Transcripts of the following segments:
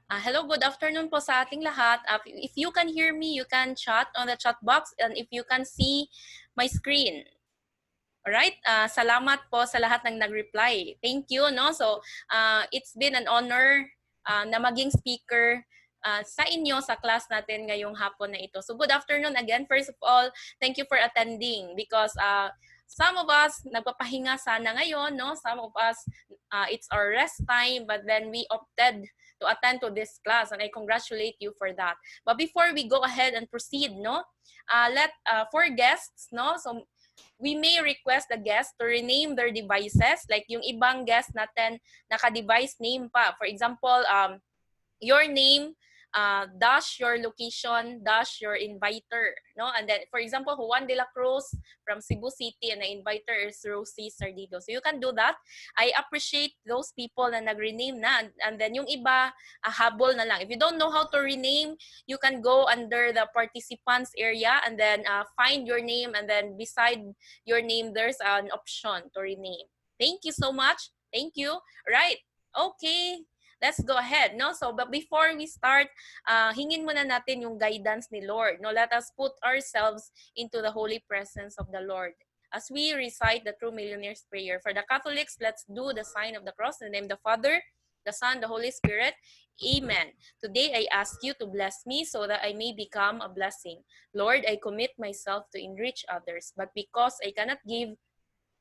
Hello, good afternoon po sa ating lahat. If you can hear me, you can chat on the chat box and if you can see my screen. Alright, salamat po sa lahat ng nag-reply. Thank you, no? So, it's been an honor na maging speaker sa inyo sa class natin ngayong hapon na ito. So, good afternoon again. First of all, thank you for attending because some of us nagpapahinga sana ngayon, no? Some of us, it's our rest time, but then we opted to attend to this class and I congratulate you for that. But before we go ahead and proceed, no? For guests, no? So, we may request the guest to rename their devices. Like yung ibang guest natin, naka-device name pa. For example, your name, dash your location, dash your inviter. No? And then, for example, Juan de la Cruz from Cebu City and the inviter is Rosie Sardido. So you can do that. I appreciate those people na nag-rename na. And then yung iba, habol na lang. If you don't know how to rename, you can go under the participants area and then find your name, and then beside your name, there's an option to rename. Thank you so much. Thank you. Right. Okay. Let's go ahead, no? So, but before we start, hingin muna natin yung guidance ni Lord, no? Let us put ourselves into the holy presence of the Lord. As we recite the True Millionaire's Prayer. For the Catholics, let's do the sign of the cross in the name of the Father, the Son, the Holy Spirit. Amen. Today, I ask you to bless me so that I may become a blessing. Lord, I commit myself to enrich others, but because I cannot give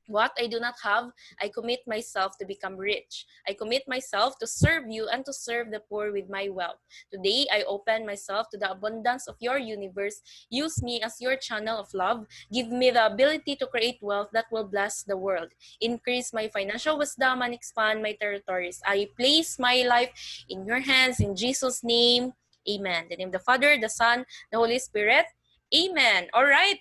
what I do not have, I commit myself to become rich. I commit myself to serve you and to serve the poor with my wealth. Today, I open myself to the abundance of your universe. Use me as your channel of love. Give me the ability to create wealth that will bless the world. Increase my financial wisdom and expand my territories. I place my life in your hands in Jesus' name. Amen. In the name of the Father, the Son, the Holy Spirit. Amen. All right.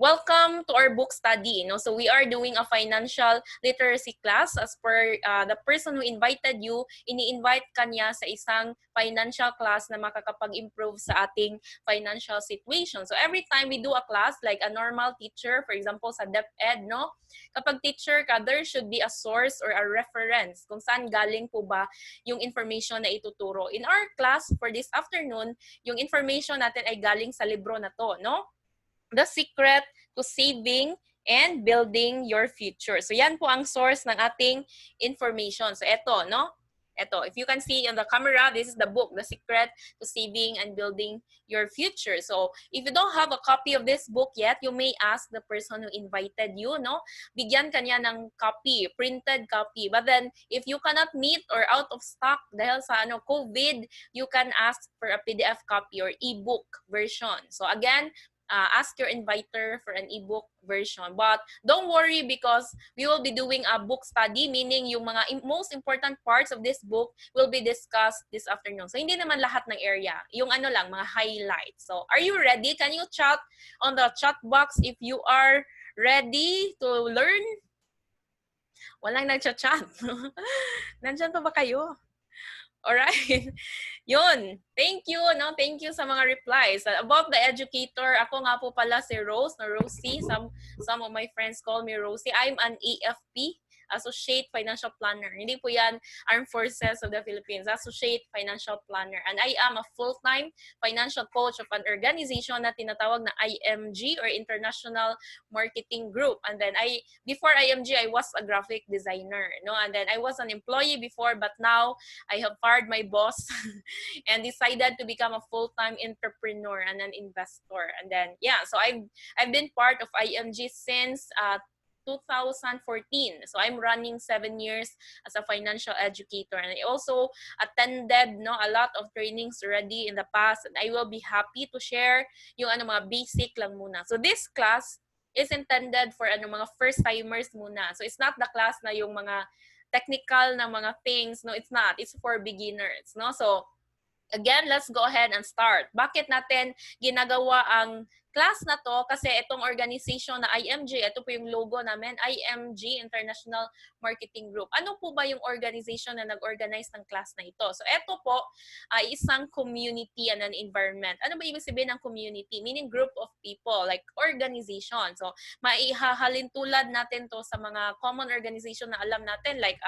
Welcome to our book study. No? So we are doing a financial literacy class as per the person who invited you, ini-invite kanya sa isang financial class na makakapag-improve sa ating financial situation. So every time we do a class, like a normal teacher, for example, sa DepEd, no? Kapag teacher ka, there should be a source or a reference kung saan galing po ba yung information na ituturo. In our class for this afternoon, yung information natin ay galing sa libro na to, no? The Secret to Saving and Building Your Future. So yan po ang source ng ating information. So eto, no? Eto, if you can see on the camera, this is the book, The Secret to Saving and Building Your Future. So if you don't have a copy of this book yet, you may ask the person who invited you, no? Bigyan kanya ng copy, printed copy. But then, if you cannot meet or out of stock dahil sa COVID, you can ask for a PDF copy or e-book version. So again, ask your inviter for an ebook version. But don't worry because we will be doing a book study, meaning yung mga most important parts of this book will be discussed this afternoon. So hindi naman lahat ng area. Yung ano lang, mga highlights. So are you ready? Can you chat on the chat box if you are ready to learn? Walang nagchat-chat. Nandyan pa ba kayo? Alright. Yun. Thank you, no? Thank you sa mga replies. About the educator, ako nga po pala si Rose, no? Rosie. Some of my friends call me Rosie. I'm an AFP, Associate Financial Planner. Hindi po yan Armed Forces of the Philippines, Associate Financial Planner. And I am a full-time financial coach of an organization na tinatawag na IMG or International Marketing Group. And then before IMG, I was a graphic designer, no? And then I was an employee before, but now I have fired my boss and decided to become a full-time entrepreneur and an investor. And then, yeah, so I've been part of IMG since 2014. So I'm running 7 years as a financial educator. And I also attended a lot of trainings already in the past. And I will be happy to share yung mga basic lang muna. So this class is intended for mga first-timers muna. So it's not the class na yung mga technical na mga things. No, it's not. It's for beginners. No? So again, let's go ahead and start. Bakit natin ginagawa ang class na to? Kasi itong organization na IMG, ito po yung logo namin, IMG, International Marketing Group. Ano po ba yung organization na nag-organize ng class na ito? So ito po ay isang community and an environment. Ano ba ibig sabihin ng community? Meaning group of people, like organization. So maihahalin tulad natin to sa mga common organization na alam natin, like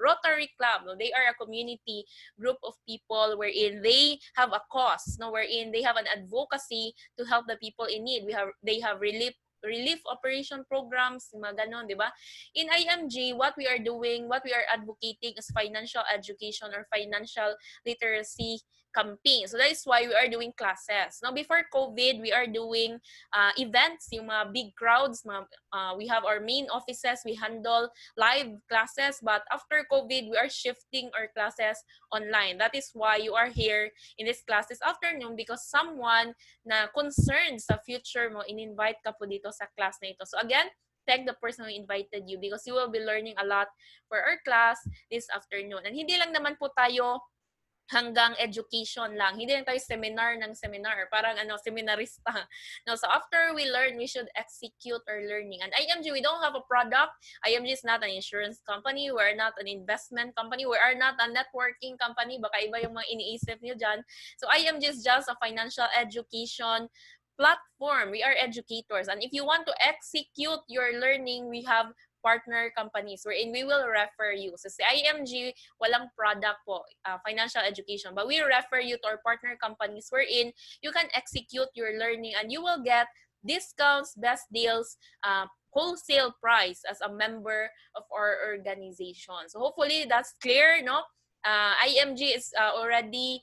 Rotary Club. No? They are a community group of people wherein they have a cause, no, wherein they have an advocacy to help the people in need. They have relief operation programs, mga ganon, di ba? In IMG, what we are doing, what we are advocating is financial education or financial literacy campaign. So that is why we are doing classes. Now, before COVID, we are doing events, yung mga big crowds. We have our main offices, we handle live classes. But after COVID, we are shifting our classes online. That is why you are here in this class this afternoon, because someone na concerned sa future mo, in-invite ka po dito sa class na ito. So again, thank the person who invited you because you will be learning a lot for our class this afternoon. And hindi lang naman po tayo hanggang education lang. Hindi lang tayo seminar ng seminar. Parang seminarista. No, so after we learn, we should execute our learning. And IMG, we don't have a product. IMG is not an insurance company. We are not an investment company. We are not a networking company. Baka iba yung mga iniisip niyo dyan. So IMG is just a financial education platform. We are educators. And if you want to execute your learning, we have partner companies wherein we will refer you. So sa IMG, walang product po, financial education, but we refer you to our partner companies wherein you can execute your learning and you will get discounts, best deals, wholesale price as a member of our organization. So hopefully that's clear, no? IMG is already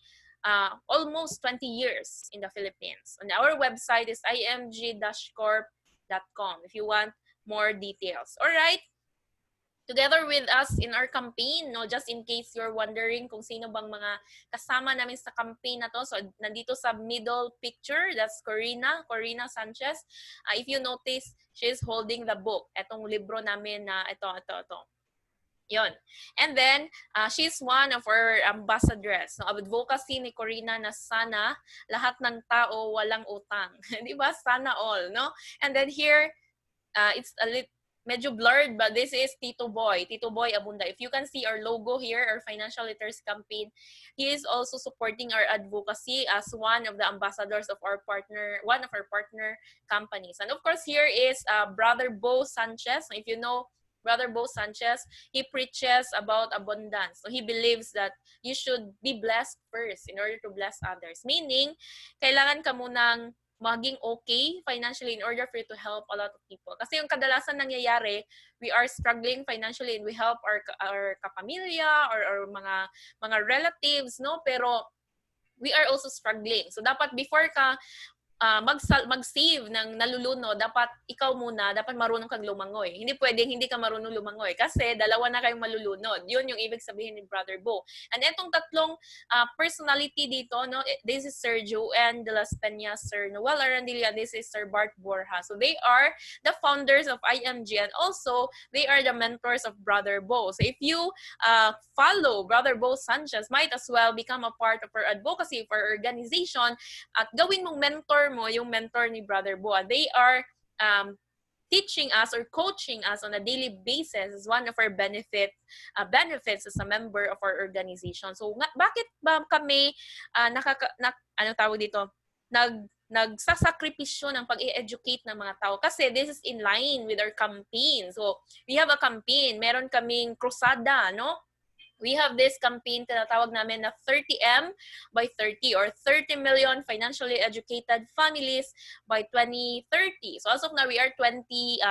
almost 20 years in the Philippines. And our website is img-corp.com if you want more details. All right. Together with us in our campaign, no, just in case you're wondering kung sino bang mga kasama namin sa campaign na to. So, nandito sa middle picture, that's Corina Sanchez. If you notice, she's holding the book. Etong libro namin na ito. Yon. And then, she's one of our ambassadors. No, advocacy ni Corina na sana lahat ng tao walang utang. Di ba? Sana all, no? And then here, it's a little medyo blurred, but this is Tito Boy Abunda. If you can see our logo here, our financial literacy campaign, he is also supporting our advocacy as one of the ambassadors of one of our partner companies. And of course, here is Brother Bo Sanchez. If you know Brother Bo Sanchez, he preaches about abundance. So he believes that you should be blessed first in order to bless others. Meaning, kailangan ka munang maging okay financially in order for you to help a lot of people. Kasi yung kadalasan nangyayari, we are struggling financially and we help our kapamilya or mga relatives, no? Pero we are also struggling. So dapat before ka mag-save ng naluluno, dapat ikaw muna, dapat marunong kang lumangoy. Hindi pwedeng hindi ka marunong lumangoy kasi dalawa na kayong malulunod. Yun yung ibig sabihin ni Brother Bo. And etong tatlong personality dito, no, this is Sir Joanne de las Peñas, Sir Noel Arandilla, this is Sir Bart Borja. So they are the founders of IMG and also they are the mentors of Brother Bo. So if you follow Brother Bo Sanchez, might as well become a part of our advocacy for our organization at gawin mong mentor mo yung mentor ni Brother Bo. They are teaching us or coaching us on a daily basis as one of our benefits as a member of our organization. So bakit ba kami nagsasakripisyo ng pag-i-educate ng mga tao? Kasi this is in line with our campaign. So we have a campaign, meron kaming krusada, no? We have this campaign, tinatawag namin na 30M by 30 or 30 million financially educated families by 2030. So as of now, we are 2020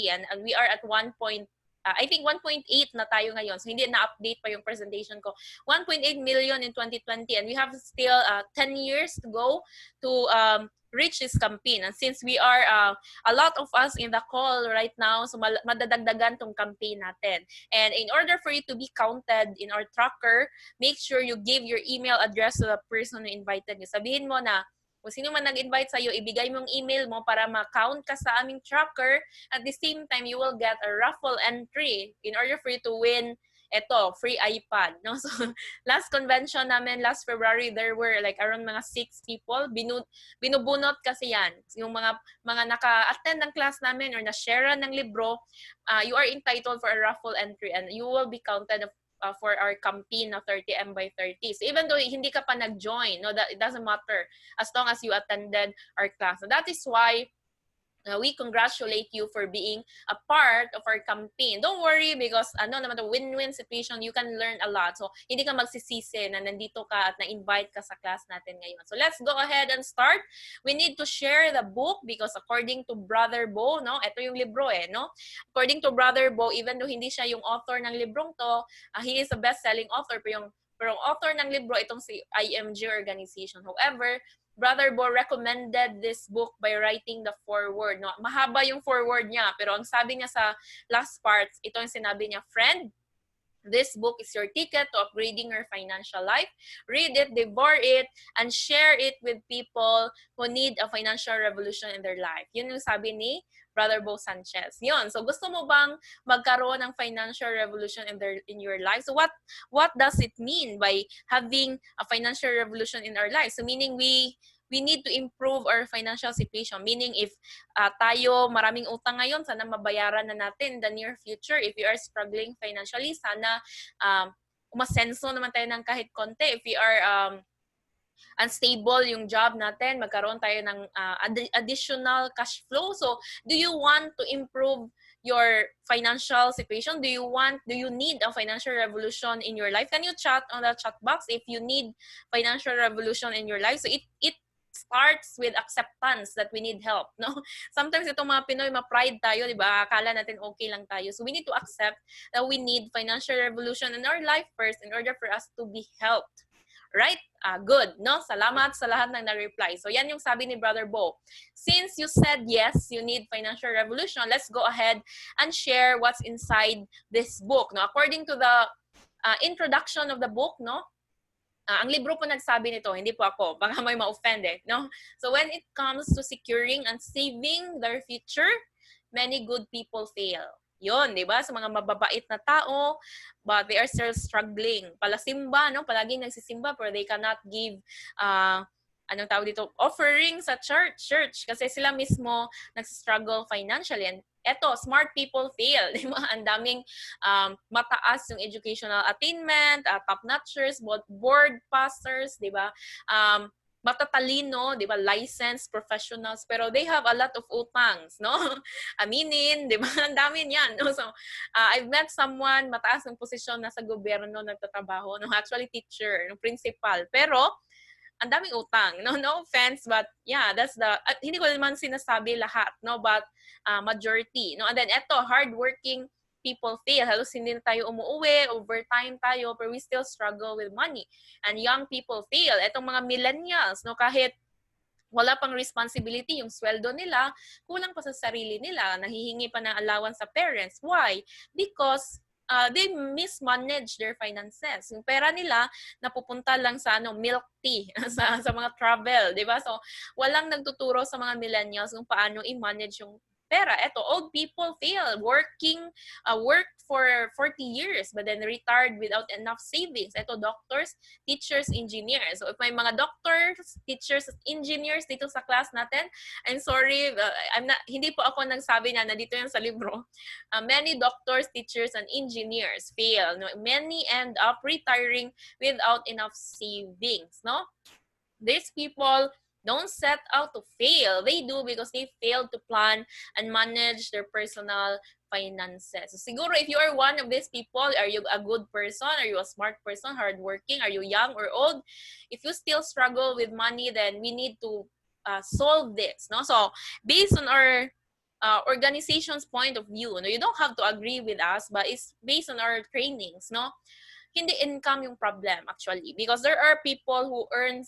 and we are at 1.8 na tayo ngayon. So hindi na-update pa yung presentation ko. 1.8 million in 2020 and we have still 10 years to go to reach this campaign. And since we are a lot of us in the call right now, so madadagdagan tong campaign natin. And in order for you to be counted in our tracker, make sure you give your email address to the person who invited you. Sabihin mo na, kung sino man nag-invite sa'yo, ibigay mong email mo para ma-count ka sa aming tracker. At the same time, you will get a raffle entry in order for you to win free iPad. No? So, last convention namin, last February, there were like around mga 6 people. Binubunot kasi yan. Yung mga naka-attend ng class namin or na-share ng libro, you are entitled for a raffle entry and you will be counted for our campaign na 30M by 30. So even though hindi ka pa nag-join, no, that it doesn't matter as long as you attended our class. So that is why we congratulate you for being a part of our campaign. Don't worry because ano naman the win-win situation, you can learn a lot. So, hindi ka magsisisi na nandito ka at na-invite ka sa class natin ngayon. So, let's go ahead and start. We need to share the book because according to Brother Bo, no, ito yung libro no? According to Brother Bo, even though hindi siya yung author ng librong to, he is a best-selling author, pero yung author ng libro, itong si IMG organization. However, Brother Bo recommended this book by writing the foreword. No? Mahaba yung foreword niya, pero ang sabi niya sa last parts, ito yung sinabi niya, friend, this book is your ticket to upgrading your financial life. Read it, devour it, and share it with people who need a financial revolution in their life. Yun yung sabi ni Brother Bo Sanchez. Yun. So gusto mo bang magkaroon ng financial revolution in your life? So what does it mean by having a financial revolution in our life? So meaning we need to improve our financial situation. Meaning if tayo maraming utang ngayon, sana mabayaran na natin in the near future. If you are struggling financially, sana umasenso naman tayo ng kahit konti. If we are unstable yung job natin, magkaroon tayo ng additional cash flow. So, do you want to improve your financial situation? Do you need a financial revolution in your life? Can you chat on the chat box if you need financial revolution in your life? So, it starts with acceptance that we need help, no? Sometimes itong mga Pinoy, ma-pride tayo, di ba? Akala natin okay lang tayo. So, we need to accept that we need financial revolution in our life first in order for us to be helped. Right? Good, no? Salamat sa lahat ng na-reply. So, yan yung sabi ni Brother Bo. Since you said yes, you need financial revolution, let's go ahead and share what's inside this book, no? According to the introduction of the book, no? Ang libro po nagsabi nito, hindi po ako, baka may ma-offend no? So, when it comes to securing and saving their future, many good people fail. Yun, di ba? Sa mga mababait na tao, but they are still struggling. Palasimba, no? Palaging nagsisimba, pero they cannot give, anong tawag dito, offering sa church. Kasi sila mismo nagsistruggle financially. And eto, smart people fail. Di ba? Ang daming mataas yung educational attainment, top-notchers, board passers, di ba? Matatalino, di ba, licensed professionals, pero they have a lot of utangs, no? Aminin, di ba? Ang dami niyan, no? So, I've met someone, mataas ng posisyon na sa gobyerno nagtatrabaho, no? Actually, teacher, no? Principal, pero ang daming utang, no? No offense, but yeah, that's the, hindi ko naman sinasabi lahat, no? But majority, no? And then, eto, hardworking people fail. Halos hindi na tayo umuwi, overtime tayo, but we still struggle with money. And young people fail. Etong mga millennials, no, kahit wala pang responsibility yung sweldo nila, kulang pa sa sarili nila, nahihingi pa ng allowance sa parents. Why? Because they mismanage their finances. Yung pera nila napupunta lang sa milk tea, sa mga travel, di ba? So, walang nagtuturo sa mga millennials kung paano i-manage yung pera. Eto, old people fail, worked for 40 years but then retired without enough savings. Eto, doctors, teachers, engineers. So if may mga doctors, teachers, engineers dito sa class natin, I'm sorry, hindi po ako nagsabi na dito yan sa libro. Many doctors, teachers, and engineers fail. No? Many end up retiring without enough savings. No? These people don't set out to fail. They do because they failed to plan and manage their personal finances. So siguro if you are one of these people, are you a good person? Are you a smart person, hardworking? Are you young or old? If you still struggle with money, then we need to solve this. No? So based on our organization's point of view, no, you don't have to agree with us, but it's based on our trainings. No? Hindi income yung problem actually, because there are people who earn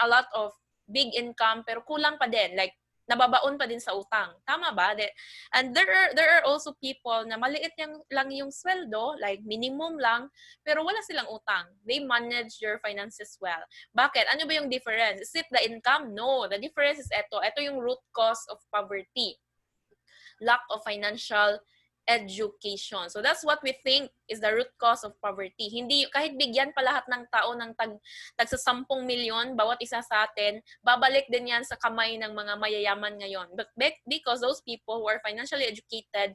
a lot of big income pero kulang pa din, like nababaon pa din sa utang. Tama ba? And there are also people na maliit lang yung sweldo, like minimum lang, pero wala silang utang. They manage their finances well. Bakit? Ano ba yung difference? Is it the income? No. The difference is ito. Ito yung root cause of poverty. Lack of financial education. So that's what we think is the root cause of poverty. Hindi, kahit bigyan pa lahat ng tao ng tag sa 10 milyon, bawat isa sa atin, babalik din yan sa kamay ng mga mayayaman ngayon. But because those people who are financially educated,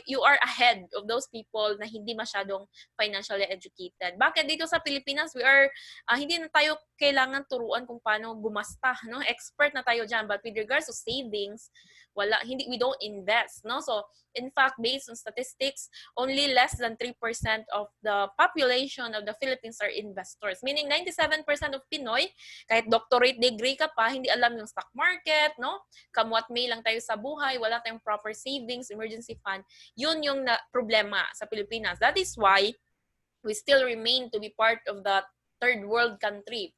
you are ahead of those people na hindi masyadong financially educated. Bakit dito sa Pilipinas, hindi na tayo kailangan turuan kung paano gumasta, no? Expert na tayo dyan. But with regards to savings, we don't invest, no? So in fact, based on statistics, only less than 3% of the population of the Philippines are investors. Meaning 97% of Pinoy, kahit doctorate degree ka pa, hindi alam yung stock market, no? Kamwat may lang tayo sa buhay, wala tayong proper savings, emergency fund. Yun yung problema sa Pilipinas. That is why we still remain to be part of the third world country.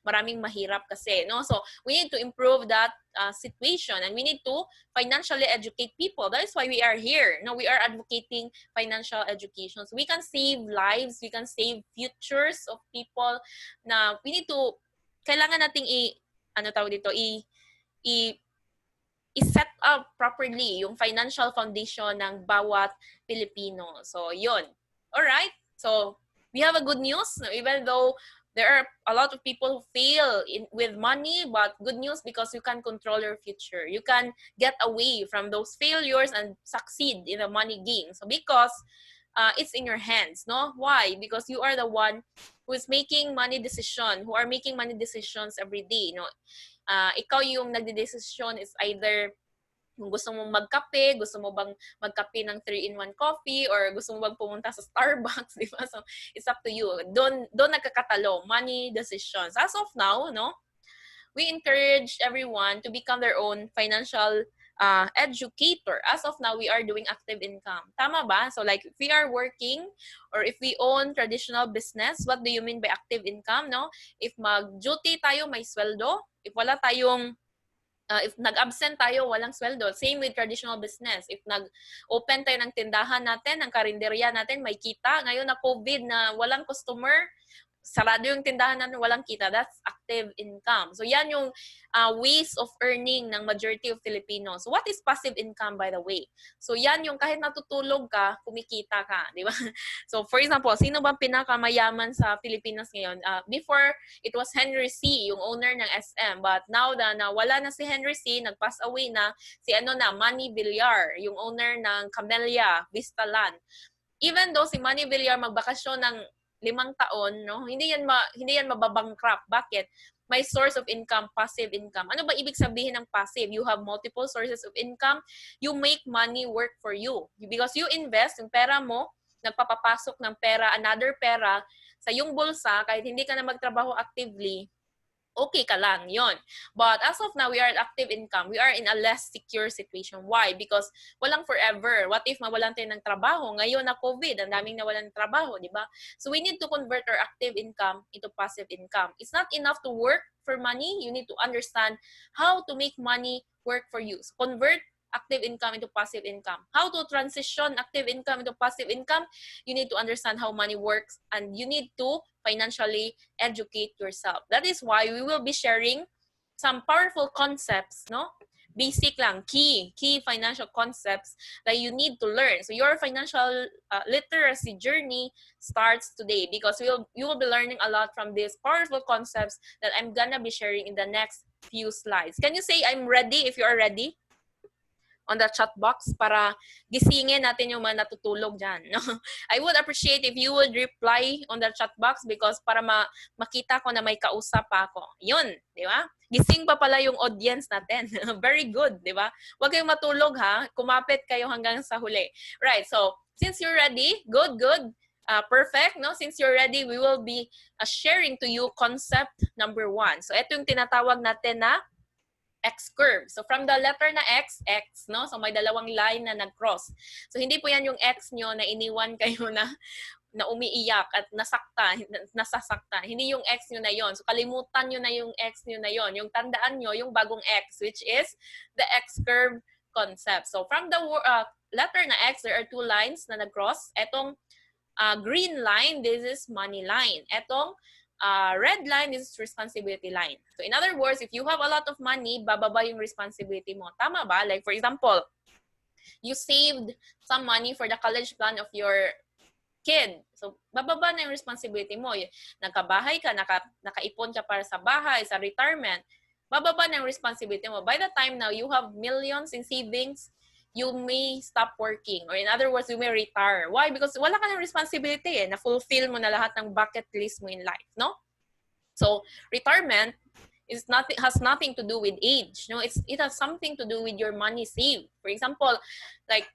Maraming mahirap kasi, no? So we need to improve that situation, and we need to financially educate people. That is why we are here. No, we are advocating financial education. So we can save lives, we can save futures of people. Na we need to, kailangan nating i-set up properly yung financial foundation ng bawat Pilipino. So yun. All right. So we have a good news, even though there are a lot of people who fail with money, but good news because you can control your future. You can get away from those failures and succeed in the money game. So because it's in your hands, no? Why? Because you are the one who is making money decisions, who are making money decisions every day, no? Ikaw yung nagde-decision is either kung gusto mong magkape, gusto mo bang magkape ng 3-in-1 coffee, or gusto mo bang pumunta sa Starbucks, di ba? So, it's up to you. Doon nagkakatalo, money decisions. As of now, no, we encourage everyone to become their own financial educator. As of now, we are doing active income. Tama ba? So like, if we are working or if we own traditional business, what do you mean by active income, no? If mag-duty tayo, may sweldo. If wala tayong if nag-absent tayo, walang sweldo. Same with traditional business. If nag-open tayo ng tindahan natin, ng karinderya natin, may kita. Ngayon na COVID na walang customer, sarado yung tindahan natin, walang kita. That's active income. So yan yung ways of earning ng majority of Filipinos. So what is passive income, by the way? So yan yung kahit natutulog ka, kumikita ka, di ba? So for example, sino bang pinakamayaman sa Pilipinas ngayon? Before, it was Henry C., yung owner ng SM. But now na wala na si Henry C., nag-pass away na si Manny Villar, yung owner ng Camellia, Vistaland. Even though si Manny Villar magbakasyon ng 5 taon, no? Hindi yan mababankrupt. Bakit? May source of income, passive income. Ano ba ibig sabihin ng passive? You have multiple sources of income. You make money work for you. Because you invest, yung pera mo, nagpapapasok ng pera, another pera, sa yung bulsa, kahit hindi ka na magtrabaho actively, okay ka lang, yon. But as of now, we are at active income. We are in a less secure situation. Why? Because walang forever. What if mawalan tayo ng trabaho? Ngayon na COVID, ang daming nawalan ng trabaho, di ba? So we need to convert our active income into passive income. It's not enough to work for money. You need to understand how to make money work for you. So convert active income into passive income. How to transition active income into passive income? You need to understand how money works, and you need to financially educate yourself. That is why we will be sharing some powerful concepts, no? Basic lang, key financial concepts that you need to learn. So your financial literacy journey starts today, because you will be learning a lot from these powerful concepts that I'm gonna be sharing in the next few slides. Can you say I'm ready if you are ready on the chat box para gisingin natin yung mga natutulog dyan, no? I would appreciate if you would reply on the chat box, because para makita ko na may kausap pa ako. Yun, di ba? Gising pa pala yung audience natin. Very good, di ba? Huwag kayong matulog, ha? Kumapit kayo hanggang sa huli. Right, so since you're ready, good. Perfect, no? Since you're ready, we will be sharing to you concept number 1. So ito yung tinatawag natin na X-curve. So from the letter na X, no? So may dalawang line na nag-cross. So hindi po yan yung X nyo na iniwan kayo na umiiyak at nasasaktan. Hindi yung X nyo na yon. So kalimutan nyo na yung X nyo na yon. Yung tandaan nyo, yung bagong X, which is the X-curve concept. So from the letter na X, there are 2 lines na nag-cross. Etong green line, this is money line. Etong red line is responsibility line. So in other words, if you have a lot of money, bababa yung responsibility mo. Tama ba? Like for example, you saved some money for the college plan of your kid. So, bababa na yung responsibility mo. Nagkabahay ka, nakaipon ka para sa bahay, sa retirement, bababa na yung responsibility mo. By the time now you have millions in savings, you may stop working. Or in other words, you may retire. Why? Because wala ka ng responsibility eh. Na-fulfill mo na lahat ng bucket list mo in life, no? So, retirement has nothing to do with age. No, it has something to do with your money saved. For example, 30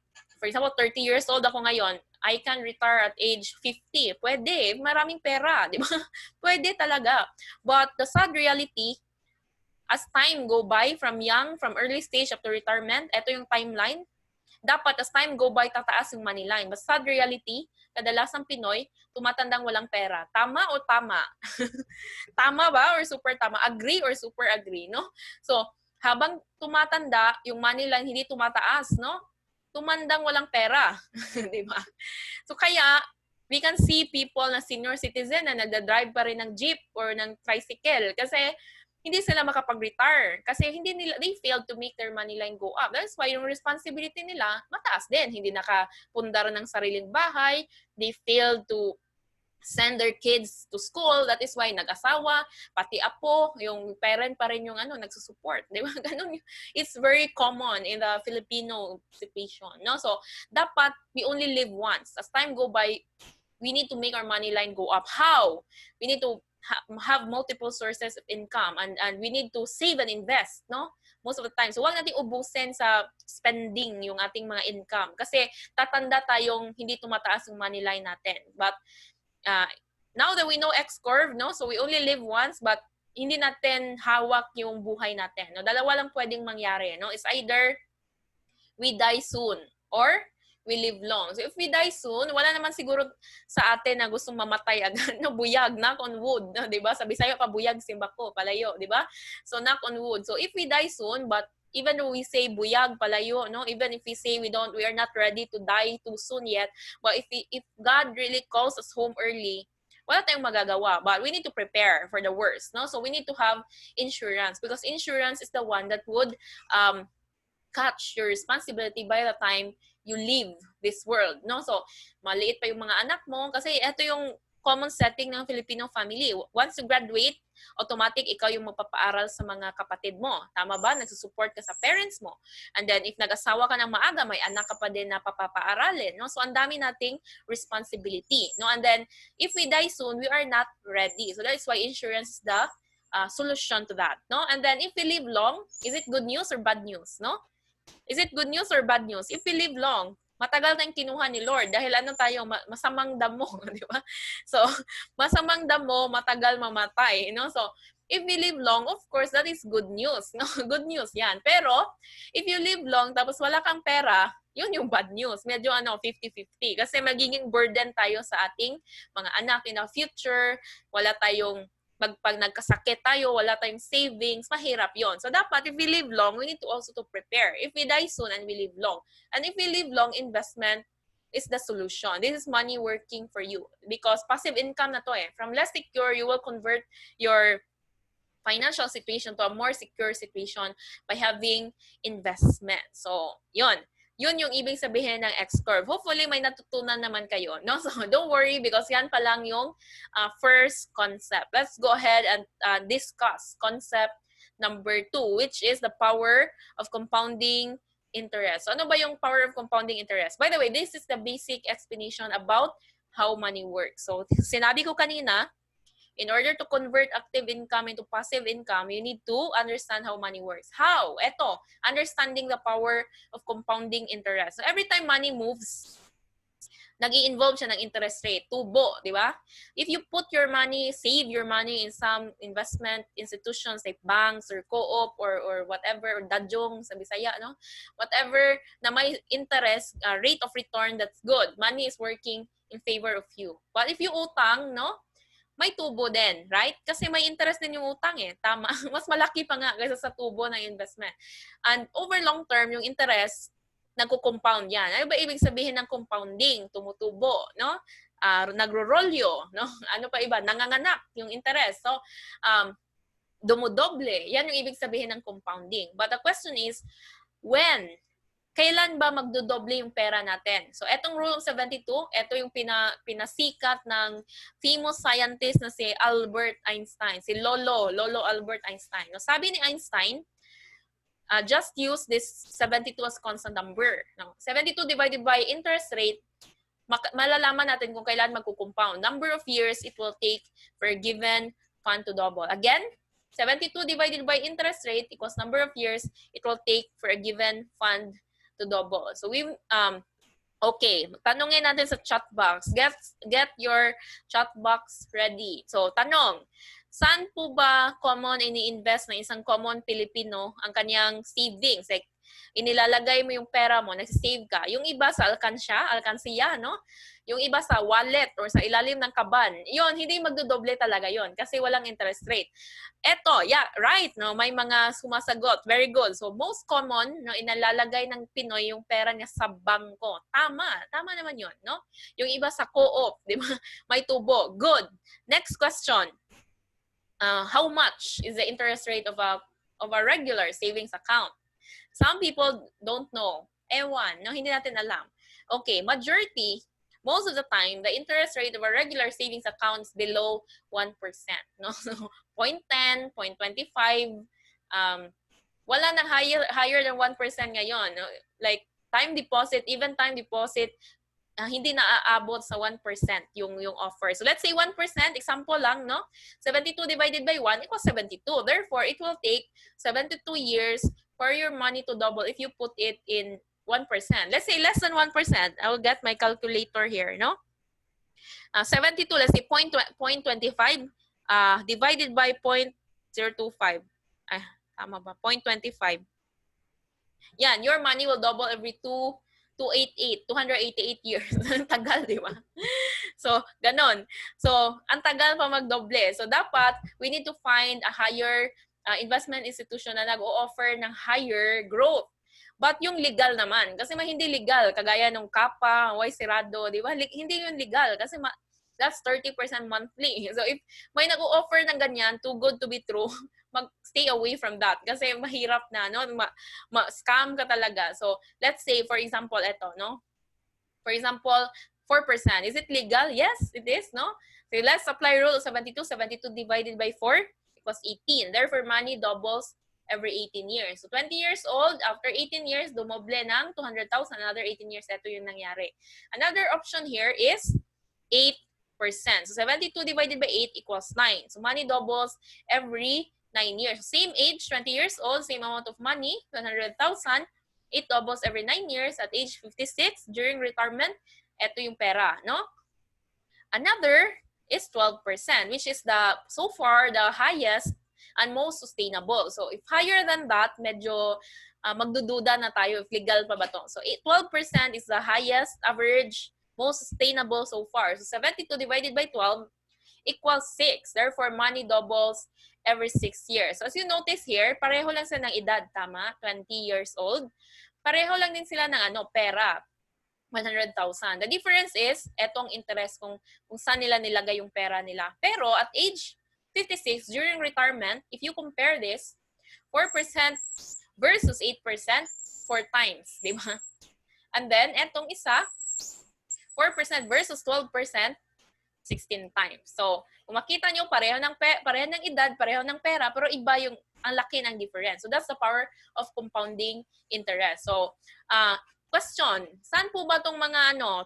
years old ako ngayon, I can retire at age 50. Pwede, maraming pera, di ba? Pwede talaga. But the sad reality, as time go by from early stage up to retirement, ito yung timeline. Dapat as time go by, tataas yung money line. But sad reality, kadalasang Pinoy, tumatandang walang pera. Tama o tama? Tama ba or super tama? Agree or super agree, no? So, habang tumatanda, yung money line hindi tumataas, no? Tumandang walang pera. Di ba? So, kaya, we can see people na senior citizen na nagda-drive pa rin ng jeep or ng tricycle kasi hindi sila makapag-retire kasi they failed to make their money line go up. That's why yung responsibility nila mataas din. Hindi nakapundar ng sariling bahay. They failed to send their kids to school. That is why nag-asawa, pati apo, yung parent pa rin yung nagsusupport. Di ba? Ganun. It's very common in the Filipino situation. No? So, dapat we only live once. As time go by, we need to make our money line go up. How? We need to have multiple sources of income and we need to save and invest, no? Most of the time. So, huwag natin ubusin sa spending yung ating mga income kasi tatanda tayong hindi tumataas yung money line natin. But now that we know X-curve, no? So, we only live once but hindi natin hawak yung buhay natin. No? Dalawa lang pwedeng mangyari, no? It's either we die soon or we live long. So if we die soon, wala naman siguro sa atin na gustong mamatay agad, no, buyag, knock on wood, no, 'di ba? Sa Bisaya pa buyag simbako, palayo, 'di ba? So knock on wood. So if we die soon, but even though we say buyag, palayo, no, even if we say we are not ready to die too soon yet, but if God really calls us home early, wala tayong magagawa. But we need to prepare for the worst, no? So we need to have insurance because insurance is the one that would catch your responsibility by the time you leave this world, no? So, maliit pa yung mga anak mo kasi ito yung common setting ng Filipino family. Once you graduate, automatic ikaw yung magpapaaral sa mga kapatid mo. Tama ba? Nagsusupport ka sa parents mo. And then, if nag-asawa ka ng maaga, may anak ka pa din na papaaralin, no? So, ang dami nating responsibility, no? And then, if we die soon, we are not ready. So, that is why insurance is the solution to that, no? And then, if we live long, is it good news or bad news, no? Is it good news or bad news? If we live long, matagal na yung kinuha ni Lord dahil tayo, masamang damo, di ba? So, masamang damo, matagal mamatay, no? So, if we live long, of course, that is good news, no? Good news yan. Pero, if you live long tapos wala kang pera, yun yung bad news. Medyo 50-50. Kasi magiging burden tayo sa ating mga anak in the future. Wala tayong pag nagkasakit tayo, wala tayong savings, mahirap yon. So, dapat, if we live long, we need to also to prepare. If we die soon and we live long. And if we live long, investment is the solution. This is money working for you. Because passive income na to eh. From less secure, you will convert your financial situation to a more secure situation by having investment. So, yon. Yun yung ibig sabihin ng X-curve. Hopefully, may natutunan naman kayo. No? So, don't worry because yan pa lang yung first concept. Let's go ahead and discuss concept number 2, which is the power of compounding interest. So, ano ba yung power of compounding interest? By the way, this is the basic explanation about how money works. So, sinabi ko kanina, in order to convert active income into passive income, you need to understand how money works. How? Eto, understanding the power of compounding interest. So every time money moves, nag-i-involve siya ng interest rate, tubo, di ba? If you put your money, save your money in some investment institutions like banks or co-op or whatever, or dadyong sa Bisaya, no? Whatever na may interest, rate of return that's good. Money is working in favor of you. But if you utang, no? May tubo din, right? Kasi may interest din yung utang eh. Tama. Mas malaki pa nga kaysa sa tubo ng investment. And over long term, yung interest, nagko-compound yan. Ano ba ibig sabihin ng compounding? Tumutubo, no? Nagro-rolyo, no? Ano pa iba? Nanganganak yung interest. So, dumudoble. Yan yung ibig sabihin ng compounding. But the question is, when kailan ba magdodoble yung pera natin? So, etong Rule of 72, ito yung pinasikat ng famous scientist na si Albert Einstein, si Lolo Albert Einstein. No, sabi ni Einstein, just use this 72 as constant number. No? 72 divided by interest rate, malalaman natin kung kailan magko-compound. Number of years it will take for a given fund to double. Again, 72 divided by interest rate equals number of years it will take for a given fund to double. So okay, tanongin natin sa chat box. Get your chat box ready. So tanong, saan po ba common ini-invest ng isang common Pilipino ang kanyang savings? Like, inilalagay mo yung pera mo, nagsisave ka. Yung iba sa alkansiya, no? Yung iba sa wallet or sa ilalim ng kaban. Yun, hindi magdodoble talaga yon kasi walang interest rate. Eto, yeah, right, no? May mga sumasagot. Very good. So, most common, no, inalalagay ng Pinoy yung pera niya sa bangko. Tama naman yon, no? Yung iba sa co-op, di ba? May tubo. Good. Next question. How much is the interest rate of a regular savings account? Some people don't know. Ewan, no, hindi natin alam. Okay, majority, most of the time, the interest rate of a regular savings account is below 1%. No? So, 0.10, 0.25, wala nang higher than 1% ngayon. No? Like, time deposit, even time deposit, hindi na aabot sa 1% yung offer. So, let's say 1%, example lang, no? 72 divided by 1 equals 72. Therefore, it will take 72 years for your money to double if you put it in 1%. Let's say less than 1%. I will get my calculator here, no? 72, let's say 0.25 divided by 0.025. Tama ba? 0.25. Yan, your money will double every 288 years. Tagal, di ba? So, ganon. So, ang tagal pa magdoble. So, dapat, we need to find a higher investment institution na nag-o-offer ng higher growth. But yung legal naman, kasi hindi legal, kagaya nung Kapa, Y Cerrado, di ba? Hindi yun legal kasi that's 30% monthly. So if may nag-o-offer ng ganyan, too good to be true, mag-stay away from that kasi mahirap na, no? Scam ka talaga. So let's say, for example, ito, no? For example, 4%. Is it legal? Yes, it is, no? So let's apply rule 72. 72 divided by 4 equals 18. Therefore, money doubles every 18 years. So 20 years old, after 18 years, dumoble ng 200,000. Another 18 years, ito yung nangyari. Another option here is 8%. So 72 divided by 8 equals 9. So money doubles every 9 years. Same age, 20 years old, same amount of money, 100,000. It doubles every 9 years. At age 56, during retirement, ito yung pera, no? Another is 12%, which is so far the highest and most sustainable. So if higher than that, medyo magdududa na tayo if legal pa ba to. So 12% is the highest, average, most sustainable so far. So 72 divided by 12 equals 6. Therefore, money doubles every 6 years. So as you notice here, pareho lang sila ng edad, tama? 20 years old. Pareho lang din sila ng pera. 100,000. The difference is, etong interest kung saan nila nilagay yung pera nila. Pero at age 56, during retirement, if you compare this, 4% versus 8%, 4 times, di ba? And then, etong isa, 4% versus 12%, 16 times. So, kung makita nyo, pareho ng edad, pareho ng pera, pero iba yung ang laki ng difference. So, that's the power of compounding interest. So, question, saan po ba itong mga 12%?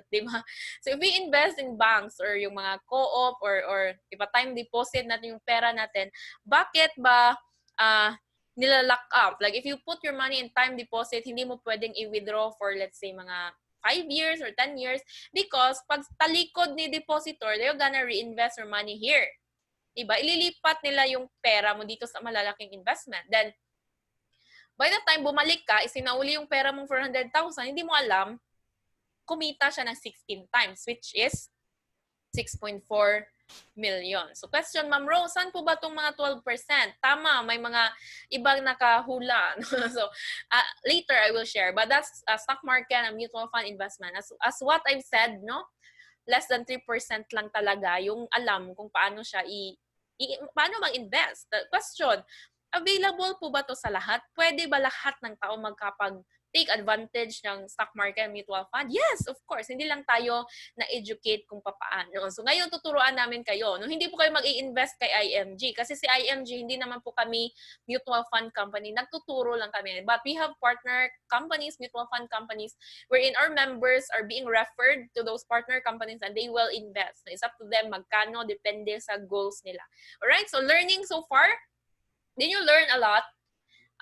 Diba? So if we invest in banks or yung mga co-op or diba, time deposit natin yung pera natin, bakit ba nilalock up? Like if you put your money in time deposit, hindi mo pwedeng i-withdraw for let's say mga 5 years or 10 years because pag talikod ni depositor, they're gonna reinvest your money here. Diba? Ililipat nila yung pera mo dito sa malalaking investment. Then, by the time bumalik ka, isinauli yung pera mong 400,000, hindi mo alam, kumita siya ng 16 times, which is 6.4 million. So question, Ma'am Rose, saan po ba itong mga 12%? Tama, may mga ibang nakahula. So later I will share. But that's stock market and mutual fund investment. As what I've said, no, less than 3% lang talaga yung alam kung paano siya paano mag-invest. The question, Available po ba to sa lahat? Pwede ba lahat ng tao take advantage ng stock market mutual fund? Yes, of course. Hindi lang tayo na-educate kung paano. So ngayon tuturuan namin kayo. No, hindi po kayo mag-i-invest kay IMG kasi si IMG hindi naman po kami mutual fund company. Nagtuturo lang kami. But we have partner companies, mutual fund companies, wherein our members are being referred to those partner companies and they will invest. It's up to them magkano, depende sa goals nila. Alright, so learning so far, did you learn a lot?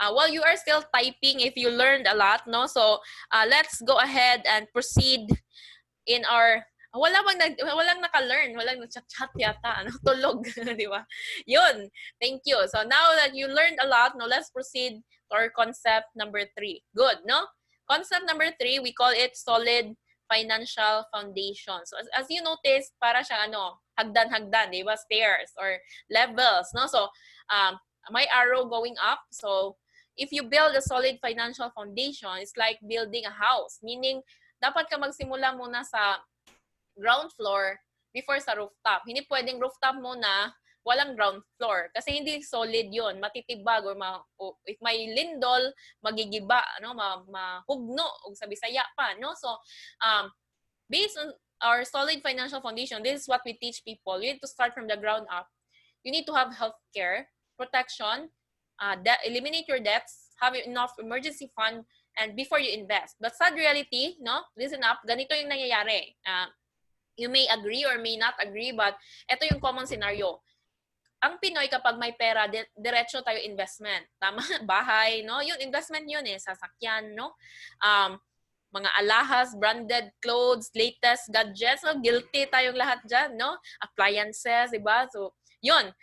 While you are still typing, if you learned a lot, no? So let's go ahead and proceed in our walang naka-learn, walang nag-chat yata, ano, tulog, di ba? Yun, thank you. So now that you learned a lot, no, let's proceed to our concept number 3. Good, no? Concept number 3, we call it solid financial foundation. So as you notice, para siya hagdan-hagdan, di ba? Stairs or levels, no? So may arrow going up. So if you build a solid financial foundation, it's like building a house. Meaning, dapat ka magsimula muna sa ground floor before sa rooftop. Hindi pwedeng rooftop muna, walang ground floor. Kasi hindi solid yon, matitibag or if may lindol, magigiba, mahugno, o sa Bisaya pa. No? So, based on our solid financial foundation, this is what we teach people. You need to start from the ground up. You need to have healthcare, protection, eliminate your debts, have enough emergency fund, and before you invest. But sad reality, no? Listen up, ganito yung nangyayari. You may agree or may not agree, but ito yung common scenario. Ang Pinoy, kapag may pera, diretso tayo investment. Tama? Bahay, no? Yun, investment yun eh. Sasakyan, no? Mga alahas, branded clothes, latest gadgets. So, guilty tayong lahat dyan, no? Appliances, diba? So, yun.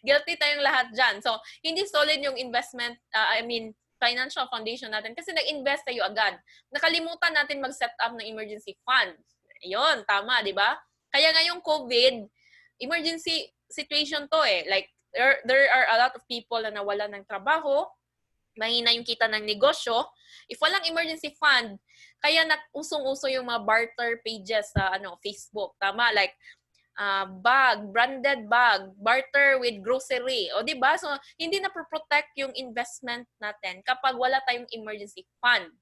Guilty tayong lahat dyan. So, hindi solid yung investment, financial foundation natin kasi nag-invest tayo agad. Nakalimutan natin mag-set up ng emergency fund. Yun, tama, di ba? Kaya ngayong COVID, emergency situation to eh. Like, there are a lot of people na nawalan ng trabaho, mahina yung kita ng negosyo. If walang emergency fund, kaya usong-uso yung mga barter pages sa Facebook. Tama, like, bag, branded bag, barter with grocery. O di ba? So hindi na protect yung investment natin kapag wala tayong emergency fund.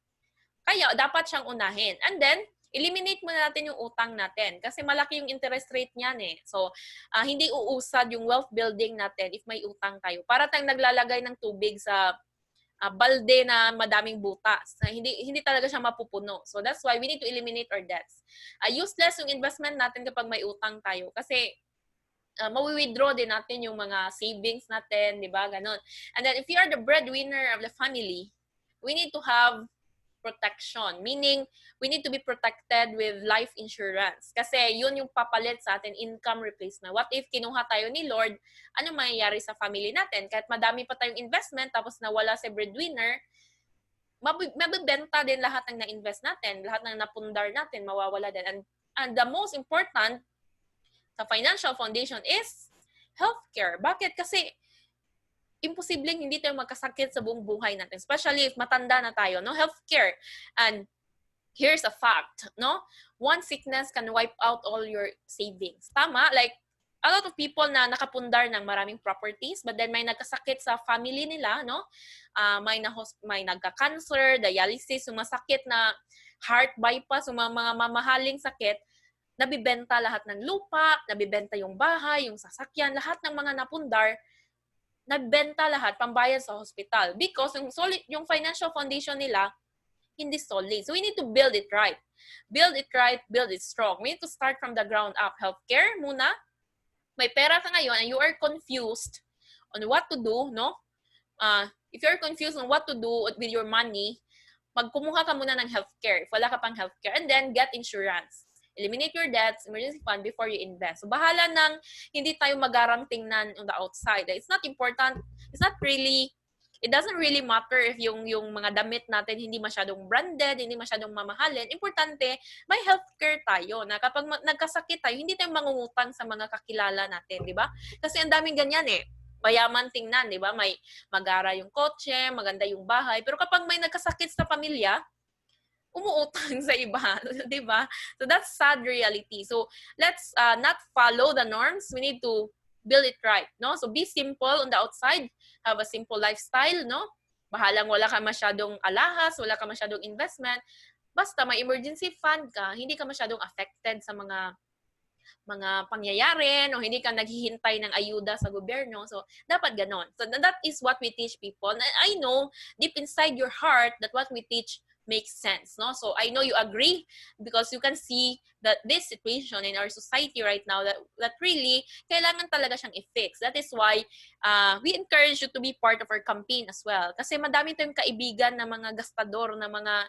Kaya dapat siyang unahin. And then eliminate muna natin yung utang natin kasi malaki yung interest rate niyan eh. So hindi uusad yung wealth building natin if may utang tayo. Para tayong naglalagay ng tubig sa balde na madaming butas. Hindi talaga siya mapupuno. So that's why we need to eliminate our debts. Useless yung investment natin kapag may utang tayo kasi mawi-withdraw din natin yung mga savings natin, di ba? Ganon. And then if you are the breadwinner of the family, we need to have protection. Meaning, we need to be protected with life insurance. Kasi yun yung papalit sa atin, income replacement. What if kinuha tayo ni Lord, ano mangyayari sa family natin? Kahit madami pa tayong investment, tapos nawala si breadwinner, mabibenta din lahat ng na-invest natin, lahat ng napundar natin, mawawala din. And the most important sa financial foundation is healthcare. Bakit? Kasi imposibleng hindi tayo magkasakit sa buong buhay natin, especially if matanda na tayo, no? Healthcare. And here's a fact, no? One sickness can wipe out all your savings. Tama? Like, a lot of people na nakapundar ng maraming properties, but then may nagkasakit sa family nila, no? May nagka-cancer, dialysis, sumasakit na heart bypass, mga mamahaling sakit, nabibenta lahat ng lupa, nabibenta yung bahay, yung sasakyan, lahat ng mga napundar, nagbenta lahat pambayad sa hospital because yung financial foundation nila hindi solid. So we need to build it right. Build it right, build it strong. We need to start from the ground up. Healthcare muna. May pera ka ngayon and you are confused on what to do, no? If you're confused on what to do with your money, magkumuha ka muna ng healthcare if wala ka pang healthcare, and then get insurance. Eliminate your debts, emergency fund before you invest. So bahala nang hindi tayo magarang tingnan on the outside. It's not important. It doesn't really matter if yung mga damit natin hindi masyadong branded, hindi masyadong mamahalin. Importante, may healthcare tayo na kapag nagkasakit tayo, hindi tayo mangungutang sa mga kakilala natin, di ba? Kasi ang daming ganyan eh. Mayaman tingnan, di ba? May magara yung kotse, maganda yung bahay. Pero kapag may nagkasakit sa pamilya, umuutang sa iba, di ba? So that's sad reality. So let's not follow the norms. We need to build it right, no? So be simple on the outside, have a simple lifestyle, no? Bahalang wala ka masyadong alahas, wala ka masyadong investment. Basta may emergency fund ka, hindi ka masyadong affected sa mga pangyayari, no? Hindi ka naghihintay ng ayuda sa gobyerno. So, dapat ganon. So, that is what we teach people. And I know, deep inside your heart, that what we teach makes sense, no? So, I know you agree because you can see that this situation in our society right now, that really, kailangan talaga siyang i-fix. That is why we encourage you to be part of our campaign as well. Kasi madami tayong kaibigan na mga gastador, na mga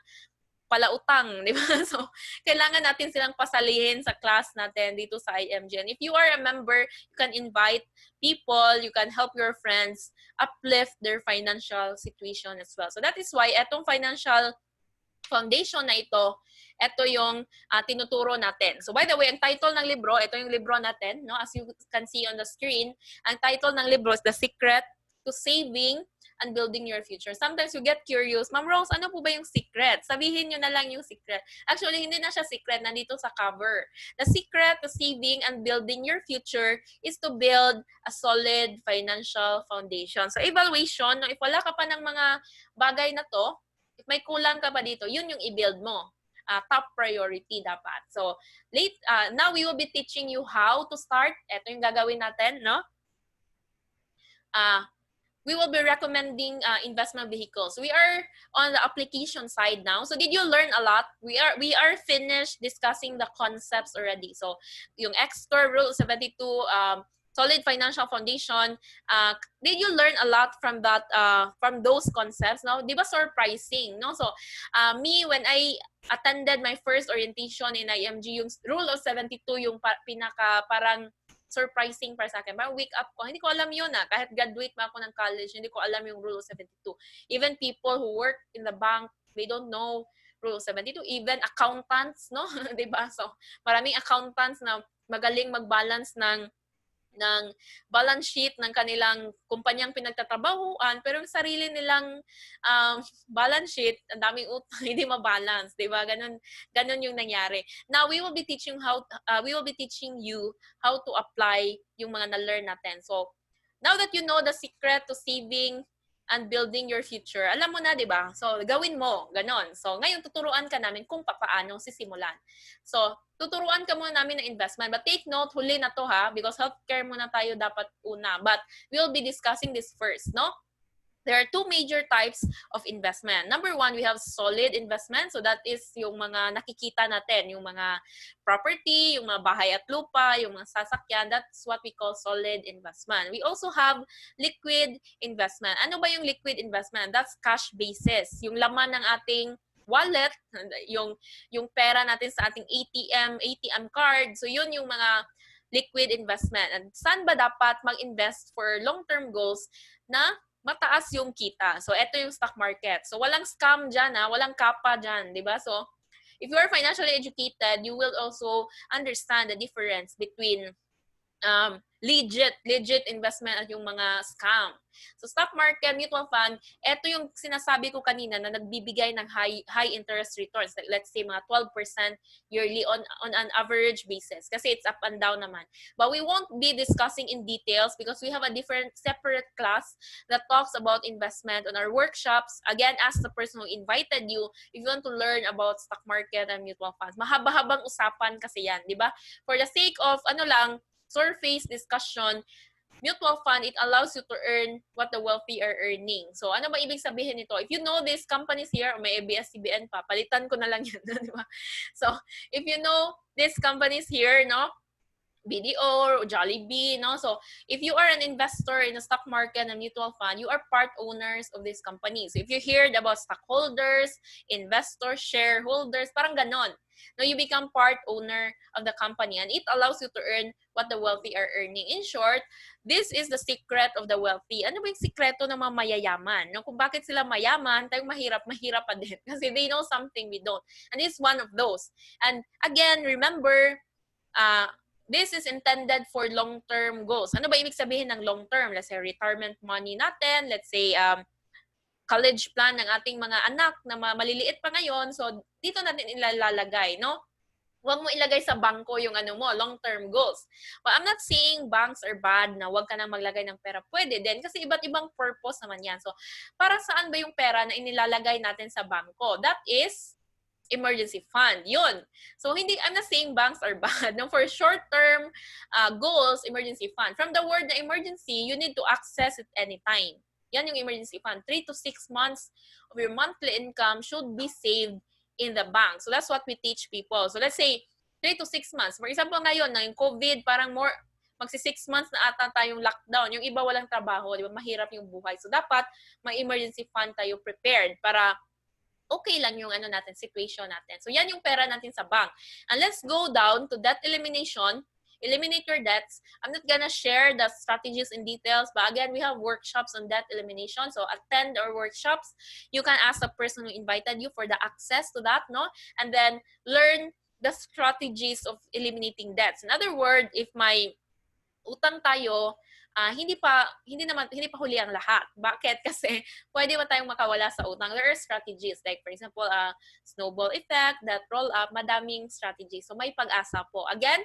palautang, di ba? So, kailangan natin silang pasalihin sa class natin dito sa IMG. And if you are a member, you can invite people, you can help your friends uplift their financial situation as well. So, that is why etong financial foundation na ito yung tinuturo natin. So, by the way, ang title ng libro, ito yung libro natin, no? As you can see on the screen, ang title ng libro is The Secret to Saving and Building Your Future. Sometimes you get curious, Ma'am Rose, ano po ba yung secret? Sabihin nyo na lang yung secret. Actually, hindi na siya secret, nandito sa cover. The secret to saving and building your future is to build a solid financial foundation. So, evaluation, no, if wala ka pa ng mga bagay na to, if may kulang ka pa dito, yun yung i-build mo. Top priority dapat. So, now we will be teaching you how to start. Ito yung gagawin natin, no? We will be recommending investment vehicles. We are on the application side now. So did you learn a lot? We are finished discussing the concepts already. So yung X-Score Rule 72, solid financial foundation, did you learn a lot from that, from those concepts? No, di ba surprising, no? So me, when I attended my first orientation in IMG, yung Rule of 72 yung pinaka parang surprising para sa akin. Parang wake up ko. Hindi ko alam yun Kahit graduate pa ako ng college, hindi ko alam yung Rule of 72. Even people who work in the bank, they don't know Rule of 72. Even accountants, no? Diba? So, maraming accountants na magaling mag-balance ng balance sheet ng kanilang kumpanyang pinagtatrabahuan, pero yung sarili nilang balance sheet, ang daming utang, hindi ma-balance, 'di ba? Ganun yung nangyari. Now we will be teaching you how to apply yung mga na-learn natin. So, now that you know the secret to saving and building your future, alam mo na, 'di ba? So, gawin mo, ganon. So, ngayon tuturuan ka namin kung paano sisimulan. So, tuturuan ka muna namin ng investment. But take note, huli na to because healthcare muna tayo dapat una. But we'll be discussing this first, no? There are two major types of investment. Number one, we have solid investment. So that is yung mga nakikita natin, yung mga property, yung mga bahay at lupa, yung mga sasakyan. That's what we call solid investment. We also have liquid investment. Ano ba yung liquid investment? That's cash basis. Yung laman ng ating wallet, yung pera natin sa ating ATM card. So yun yung mga liquid investment. And saan ba dapat mag-invest for long-term goals na mataas yung kita? So ito yung stock market. So walang scam dyan walang kapa dyan, di ba? So if you are financially educated, you will also understand the difference between legit investment at yung mga scam. So stock market, mutual fund, ito yung sinasabi ko kanina na nagbibigay ng high interest returns. Like, let's say mga 12% yearly on an average basis kasi it's up and down naman. But we won't be discussing in details because we have a different separate class that talks about investment on our workshops. Again, ask the person who invited you if you want to learn about stock market and mutual funds. Mahaba-habang usapan kasi yan, di ba? For the sake of surface discussion, mutual fund, it allows you to earn what the wealthy are earning. So, ano ba ibig sabihin nito? If you know these companies here, may ABS-CBN pa, palitan ko na lang yan, di ba? So, if you know these companies here, no? BDO, Jollibee, no? So, if you are an investor in a stock market and mutual fund, you are part owners of these companies. So, if you heard about stockholders, investors, shareholders, parang ganon. No, you become part owner of the company and it allows you to earn what the wealthy are earning. In short, this is the secret of the wealthy. Ano ba yung sikreto ng mga mayayaman? No? Kung bakit sila mayaman, tayong mahirap pa din. Kasi they know something we don't. And this is one of those. And again, remember, this is intended for long-term goals. Ano ba ibig sabihin ng long-term? Let's say retirement money natin. Let's say college plan ng ating mga anak na maliliit pa ngayon. So, dito natin ilalagay, no? Huwag mo ilagay sa bangko yung ano mo, long-term goals. Well, I'm not saying banks are bad na huwag ka nang maglagay ng pera. Pwede din kasi iba't ibang purpose naman yan. So, para saan ba yung pera na inilalagay natin sa bangko? That is emergency fund. Yun. So, I'm not saying banks are bad. No, for short-term goals, emergency fund. From the word na emergency, you need to access it anytime. Yan yung emergency fund. 3 to 6 months of your monthly income should be saved in the bank. So that's what we teach people. So let's say 3 to 6 months. For example, ngayon na yung COVID, parang magsi 6 months na ata tayong lockdown. Yung iba walang trabaho, di ba? Mahirap yung buhay. So dapat may emergency fund tayo prepared para okay lang yung ano natin, situation natin. So yan yung pera natin sa bank. And let's go down to debt elimination. Eliminate your debts. I'm not gonna share the strategies in details, but again, we have workshops on debt elimination. So attend our workshops. You can ask the person who invited you for the access to that, no? And then learn the strategies of eliminating debts. In other words, if may utang tayo, hindi pa huli ang lahat. Bakit? Kasi pwede ba tayong makawala sa utang? There are strategies like for example, snowball effect, that roll up, madaming strategies. So may pag-asa po. Again,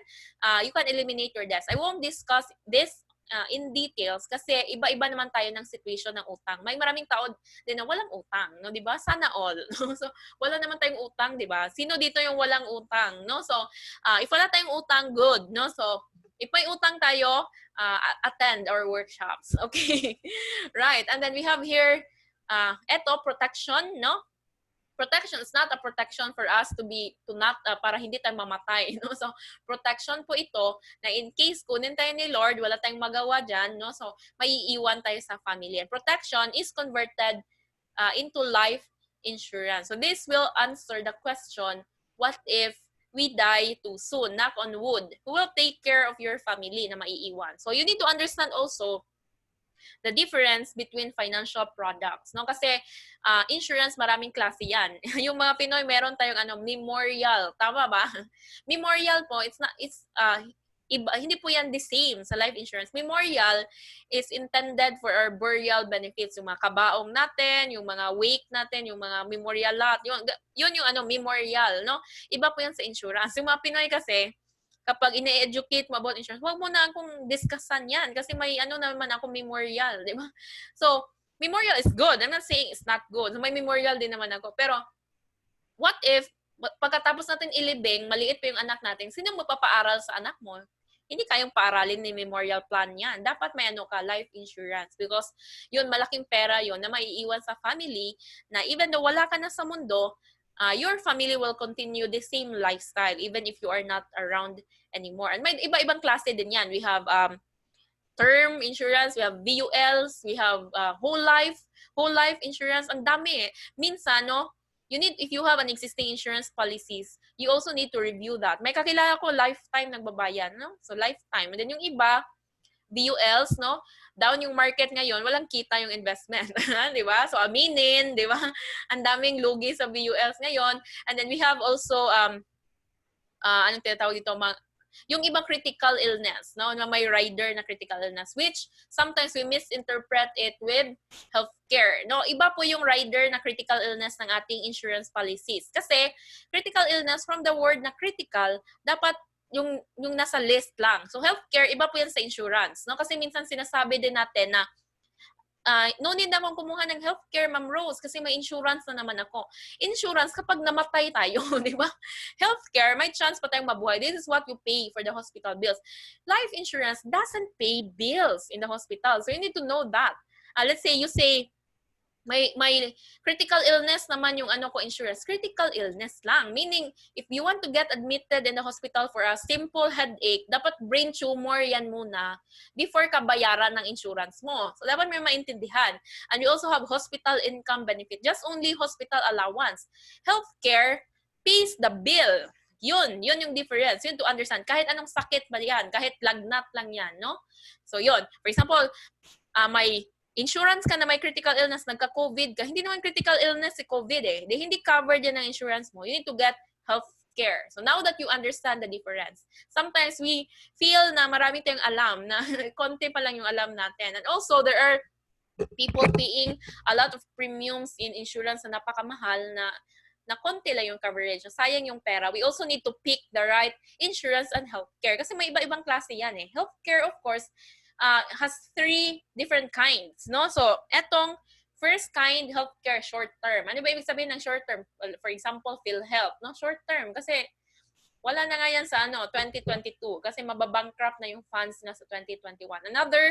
you can eliminate your debts. I won't discuss this in details kasi iba-iba naman tayo ng situation ng utang. May maraming tao din na walang utang, no, 'di ba? Sana all. So wala naman tayong utang, 'di ba? Sino dito yung walang utang, no? So if wala tayong utang, good, no? So if may utang tayo, attend our workshops. Okay. Right. And then we have here, protection, no? Protection is not a protection for us para hindi tayo mamatay, no? So, protection po ito na in case kunin tayo ni Lord, wala tayong magawa dyan, no? So, maiiwan tayo sa family. And protection is converted into life insurance. So, this will answer the question, what if we die too soon? Knock on wood. Who will take care of your family na maiiwan? So, you need to understand also the difference between financial products, no? Kasi insurance, maraming klase yan. Yung mga Pinoy, meron tayong memorial, tama ba? Memorial po, hindi po yan the same sa life insurance. Memorial is intended for our burial benefits, yung mga kabaong natin, yung mga wake natin, yung mga memorial lot, yun yung memorial, no? Iba po yan sa insurance. Yung mga Pinoy kasi, kapag ine-educate mo about insurance, huwag mo na akong discussan yan kasi may naman ako memorial, di ba? So, memorial is good. I'm not saying it's not good. So, may memorial din naman ako. Pero, what if, pagkatapos natin ilibing, maliit pa yung anak natin, sino magpapaaral sa anak mo? Hindi kayong paaralin ni memorial plan yan. Dapat may life insurance because yun, malaking pera yun na maiiwan sa family na even though wala ka na sa mundo, your family will continue the same lifestyle even if you are not around anymore. And may iba-ibang klase din yan. We have term insurance, we have VULs, we have whole life insurance. Ang dami eh. Minsan, no, if you have an existing insurance policies, you also need to review that. May kakilala ko, lifetime nagbabayan, no? So, lifetime. And then yung iba, VULs, no? Down yung market ngayon, walang kita yung investment. Di ba? So, aminin, di ba? Ang daming lugi sa VULs ngayon. And then we have also, anong tinatawag dito? Yung ibang critical illness, no? Na may rider na critical illness, which sometimes we misinterpret it with healthcare. No, iba po yung rider na critical illness ng ating insurance policies. Kasi critical illness, from the word na critical, dapat yung nasa list lang. So healthcare, iba po yan sa insurance, no? Kasi minsan sinasabi din natin na no need naman kumuha ng healthcare, Ma'am Rose, kasi may insurance na naman ako. Insurance, kapag namatay tayo, di ba? Healthcare, may chance pa tayong mabuhay. This is what you pay for the hospital bills. Life insurance doesn't pay bills in the hospital. So you need to know that. Let's say, you say, may critical illness naman yung insurance. Critical illness lang. Meaning, if you want to get admitted in the hospital for a simple headache, dapat brain tumor yan muna before ka bayaran ng insurance mo. So, dapat may maintindihan. And you also have hospital income benefit. Just only hospital allowance. Healthcare pays the bill. Yun yung difference. Yun to understand. Kahit anong sakit ba yan, kahit lagnat lang yan, no? So, yun. For example, may insurance ka na may critical illness, nagka-COVID ka, hindi naman critical illness si COVID eh. Hindi covered yan ng insurance mo. You need to get health care. So now that you understand the difference, sometimes we feel na marami tayong alam, na konti pa lang yung alam natin. And also, there are people paying a lot of premiums in insurance na napakamahal na na konti lang yung coverage, sayang yung pera, we also need to pick the right insurance and healthcare. Kasi may iba-ibang klase yan eh. Healthcare, of course, has 3 different kinds, no? So, etong first kind, healthcare, short term. Ano ba ibig sabihin ng short term? Well, for example, PhilHealth, no? Short term. Kasi wala na nga yan sa 2022 kasi mababankrupt na yung funds na sa 2021. Another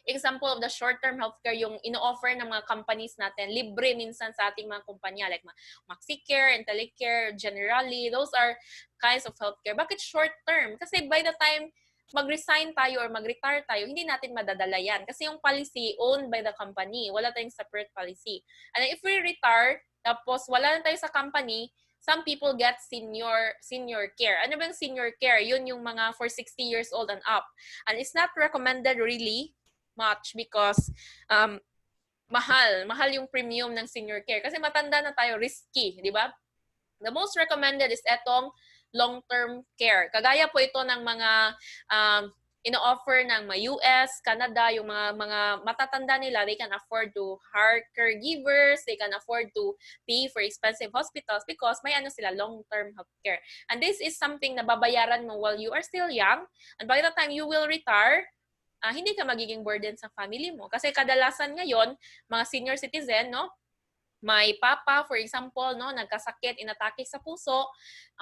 example of the short-term healthcare, yung ino-offer ng mga companies natin, libre minsan sa ating mga kumpanya like MaxiCare, IntelliCare, Generali, those are kinds of healthcare. Bakit short-term? Kasi by the time mag-resign tayo or mag-retire tayo, hindi natin madadala yan. Kasi yung policy owned by the company. Wala tayong separate policy. And if we retire, tapos wala na tayo sa company, some people get senior care. Ano ba yung senior care? Yun yung mga for 60 years old and up. And it's not recommended really much because mahal yung premium ng senior care. Kasi matanda na tayo, risky, di ba? The most recommended is etong long-term care. Kagaya po ito ng mga ino-offer ng mga US, Canada, yung mga matatanda nila, they can afford to hire caregivers, they can afford to pay for expensive hospitals because may sila, long-term healthcare. And this is something na babayaran mo while you are still young, and by the time you will retire, hindi ka magiging burden sa family mo. Kasi kadalasan ngayon, mga senior citizen, no, may papa, for example, no, nagkasakit, inatake sa puso,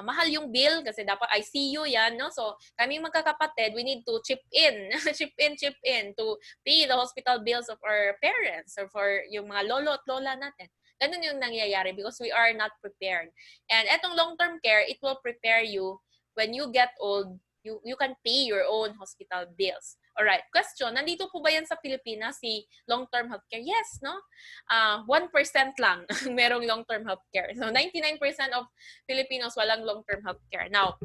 mahal yung bill kasi dapat ICU yan, no? So, kaming magkakapatid, we need to chip in, chip in to pay the hospital bills of our parents or for yung mga lolo at lola natin. Ganun yung nangyayari because we are not prepared. And etong long-term care, it will prepare you when you get old, you can pay your own hospital bills. Alright, question, nandito po ba yan sa Pilipinas, si long-term healthcare? Yes, no? 1% lang merong long-term healthcare. So, 99% of Filipinos walang long-term healthcare. Now,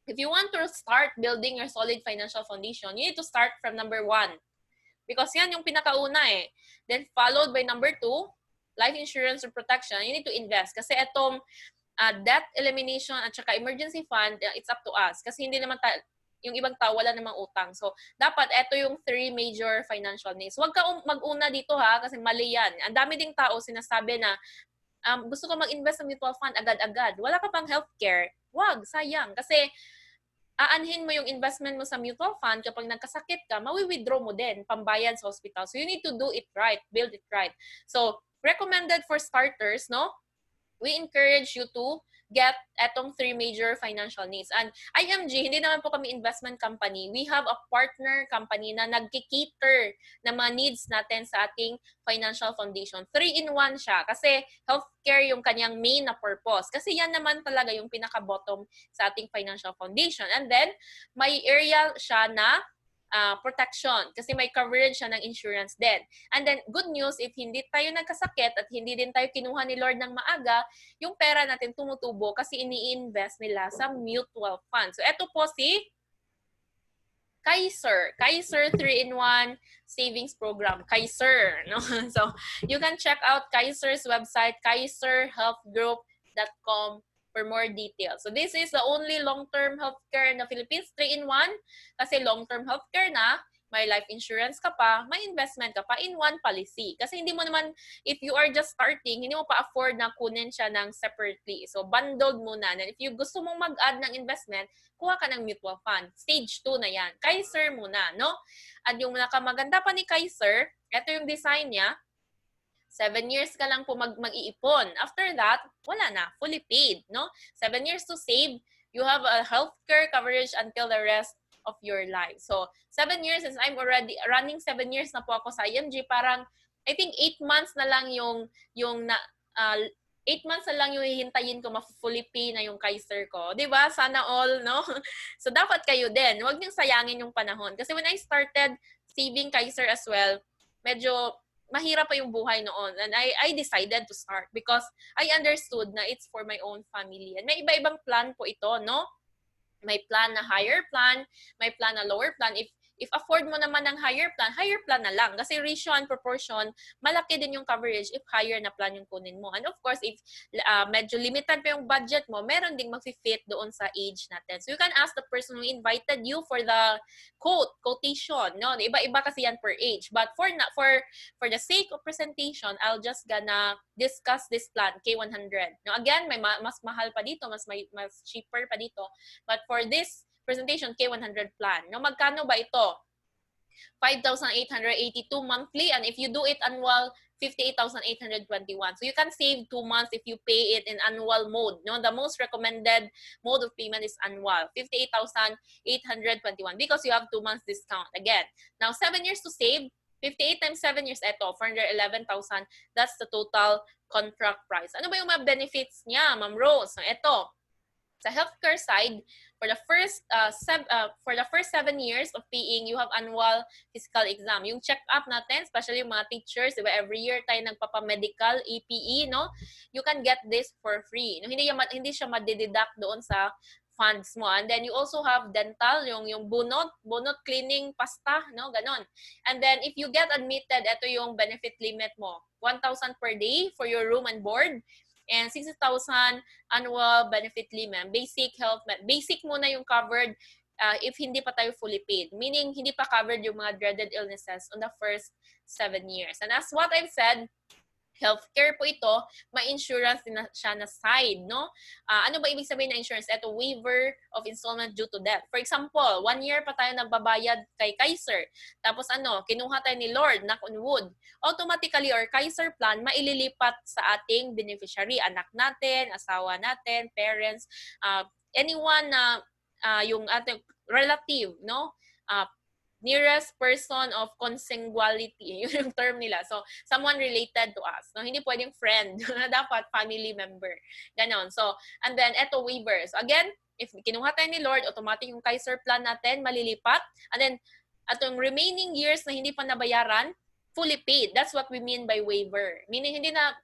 if you want to start building your solid financial foundation, you need to start from number 1. Because yan yung pinakauna eh. Then, followed by number 2, life insurance or protection. You need to invest. Kasi itong debt elimination at saka emergency fund, it's up to us. Kasi hindi naman yung ibang tao wala namang utang. So, dapat ito yung 3 major financial needs. Huwag ka mag-una dito ha, kasi mali yan. Ang dami ding tao sinasabi na gusto ko mag-invest sa mutual fund agad-agad. Wala ka pang healthcare. Huwag, sayang. Kasi aanhin mo yung investment mo sa mutual fund kapag nagkasakit ka, mawi-withdraw mo din pambayad sa hospital. So, you need to do it right, build it right. So, recommended for starters, no? We encourage you to get etong 3 major financial needs. And IMG, hindi naman po kami investment company. We have a partner company na nagki-cater na mga needs natin sa ating financial foundation. 3-in-1 siya kasi healthcare yung kanyang main na purpose. Kasi yan naman talaga yung pinaka-bottom sa ating financial foundation. And then, may area siya na protection kasi may coverage siya ng insurance din. And then, good news, if hindi tayo nagkasakit at hindi din tayo kinuha ni Lord ng maaga, yung pera natin tumutubo kasi ini-invest nila sa mutual fund. So, eto po si Kaiser. Kaiser 3-in-1 savings program. Kaiser. No? So, you can check out Kaiser's website, kaiserhealthgroup.com for more details. So, this is the only long-term healthcare in the Philippines, 3-in-1. Kasi long-term healthcare na, may life insurance ka pa, may investment ka pa in one policy. Kasi hindi mo naman, if you are just starting, hindi mo pa afford na kunin siya ng separately. So, bundled muna. And if you gusto mong mag-add ng investment, kuha ka ng mutual fund. Stage 2 na yan. Kaiser muna, no? At yung nakamaganda pa ni Kaiser, ito yung design niya, 7 years ka lang po mag-iipon. After that, wala na. Fully paid, no? 7 years to save. You have a healthcare coverage until the rest of your life. So, 7 years, since I'm already running 7 years na po ako sa IMG, parang, I think 8 months na lang 8 months na lang yung hihintayin ko ma-fully pay na yung Kaiser ko. Diba? Sana all, no? So, dapat kayo din. Huwag niyong sayangin yung panahon. Kasi when I started saving Kaiser as well, medyo mahirap pa yung buhay noon. And I decided to start because I understood na it's for my own family. And may iba-ibang plan po ito, no? May plan na higher plan, may plan na lower plan. If afford mo naman ng higher plan na lang. Kasi ratio and proportion, malaki din yung coverage if higher na plan yung kunin mo. And of course, if medyo limited pa yung budget mo, meron ding mag-fit doon sa age natin. So you can ask the person who invited you for the quotation. No? Iba-iba kasi yan per age. But for the sake of presentation, I'll just gonna discuss this plan, K100. Now again, may mas mahal pa dito, mas cheaper pa dito. But for this presentation, K100 plan. No, magkano ba ito? 5,882 monthly, and if you do it annual, 58,821. So you can save 2 months if you pay it in annual mode. No, the most recommended mode of payment is annual, 58,821, because you have 2 months discount. Again, now 7 years to save. 58 times 7 years, eto, 411,000. That's the total contract price. Ano ba yung mga benefits niya, Ma'am Rose? So, eto, sa healthcare side, for the first 7 years of paying, you have annual physical exam. Yung check-up natin, especially yung mga teachers, diba, every year tayo nagpapamedical, APE, no? You can get this for free. No? Hindi siya madideduct doon sa funds mo. And then you also have dental, yung bunot cleaning pasta, no? Ganon. And then if you get admitted, ito yung benefit limit mo. 1,000 per day for your room and board. And 60,000 annual benefit limit. Basic health, basic muna yung covered if hindi pa tayo fully paid. Meaning, hindi pa covered yung mga dreaded illnesses on the first 7 years. And as what I've said, healthcare po ito, may insurance din siya na side, no? Ano ba ibig sabihin na insurance? Ito, waiver of installment due to death. For example, 1 year pa tayo nagbabayad kay Kaiser. Tapos kinuha tayo ni Lord, knock on wood. Automatically, or Kaiser plan, maililipat sa ating beneficiary. Anak natin, asawa natin, parents, anyone na yung ating relative, no? Nearest person of consanguinity, yun yung term nila. So, someone related to us. No? Hindi pwedeng friend. Dapat family member. Ganon. So, and then, eto waiver. So, again, if kinuha tayo ni Lord, automatic yung Kaiser plan natin, malilipat. And then, atong remaining years na hindi pa nabayaran, fully paid. That's what we mean by waiver. Meaning, hindi na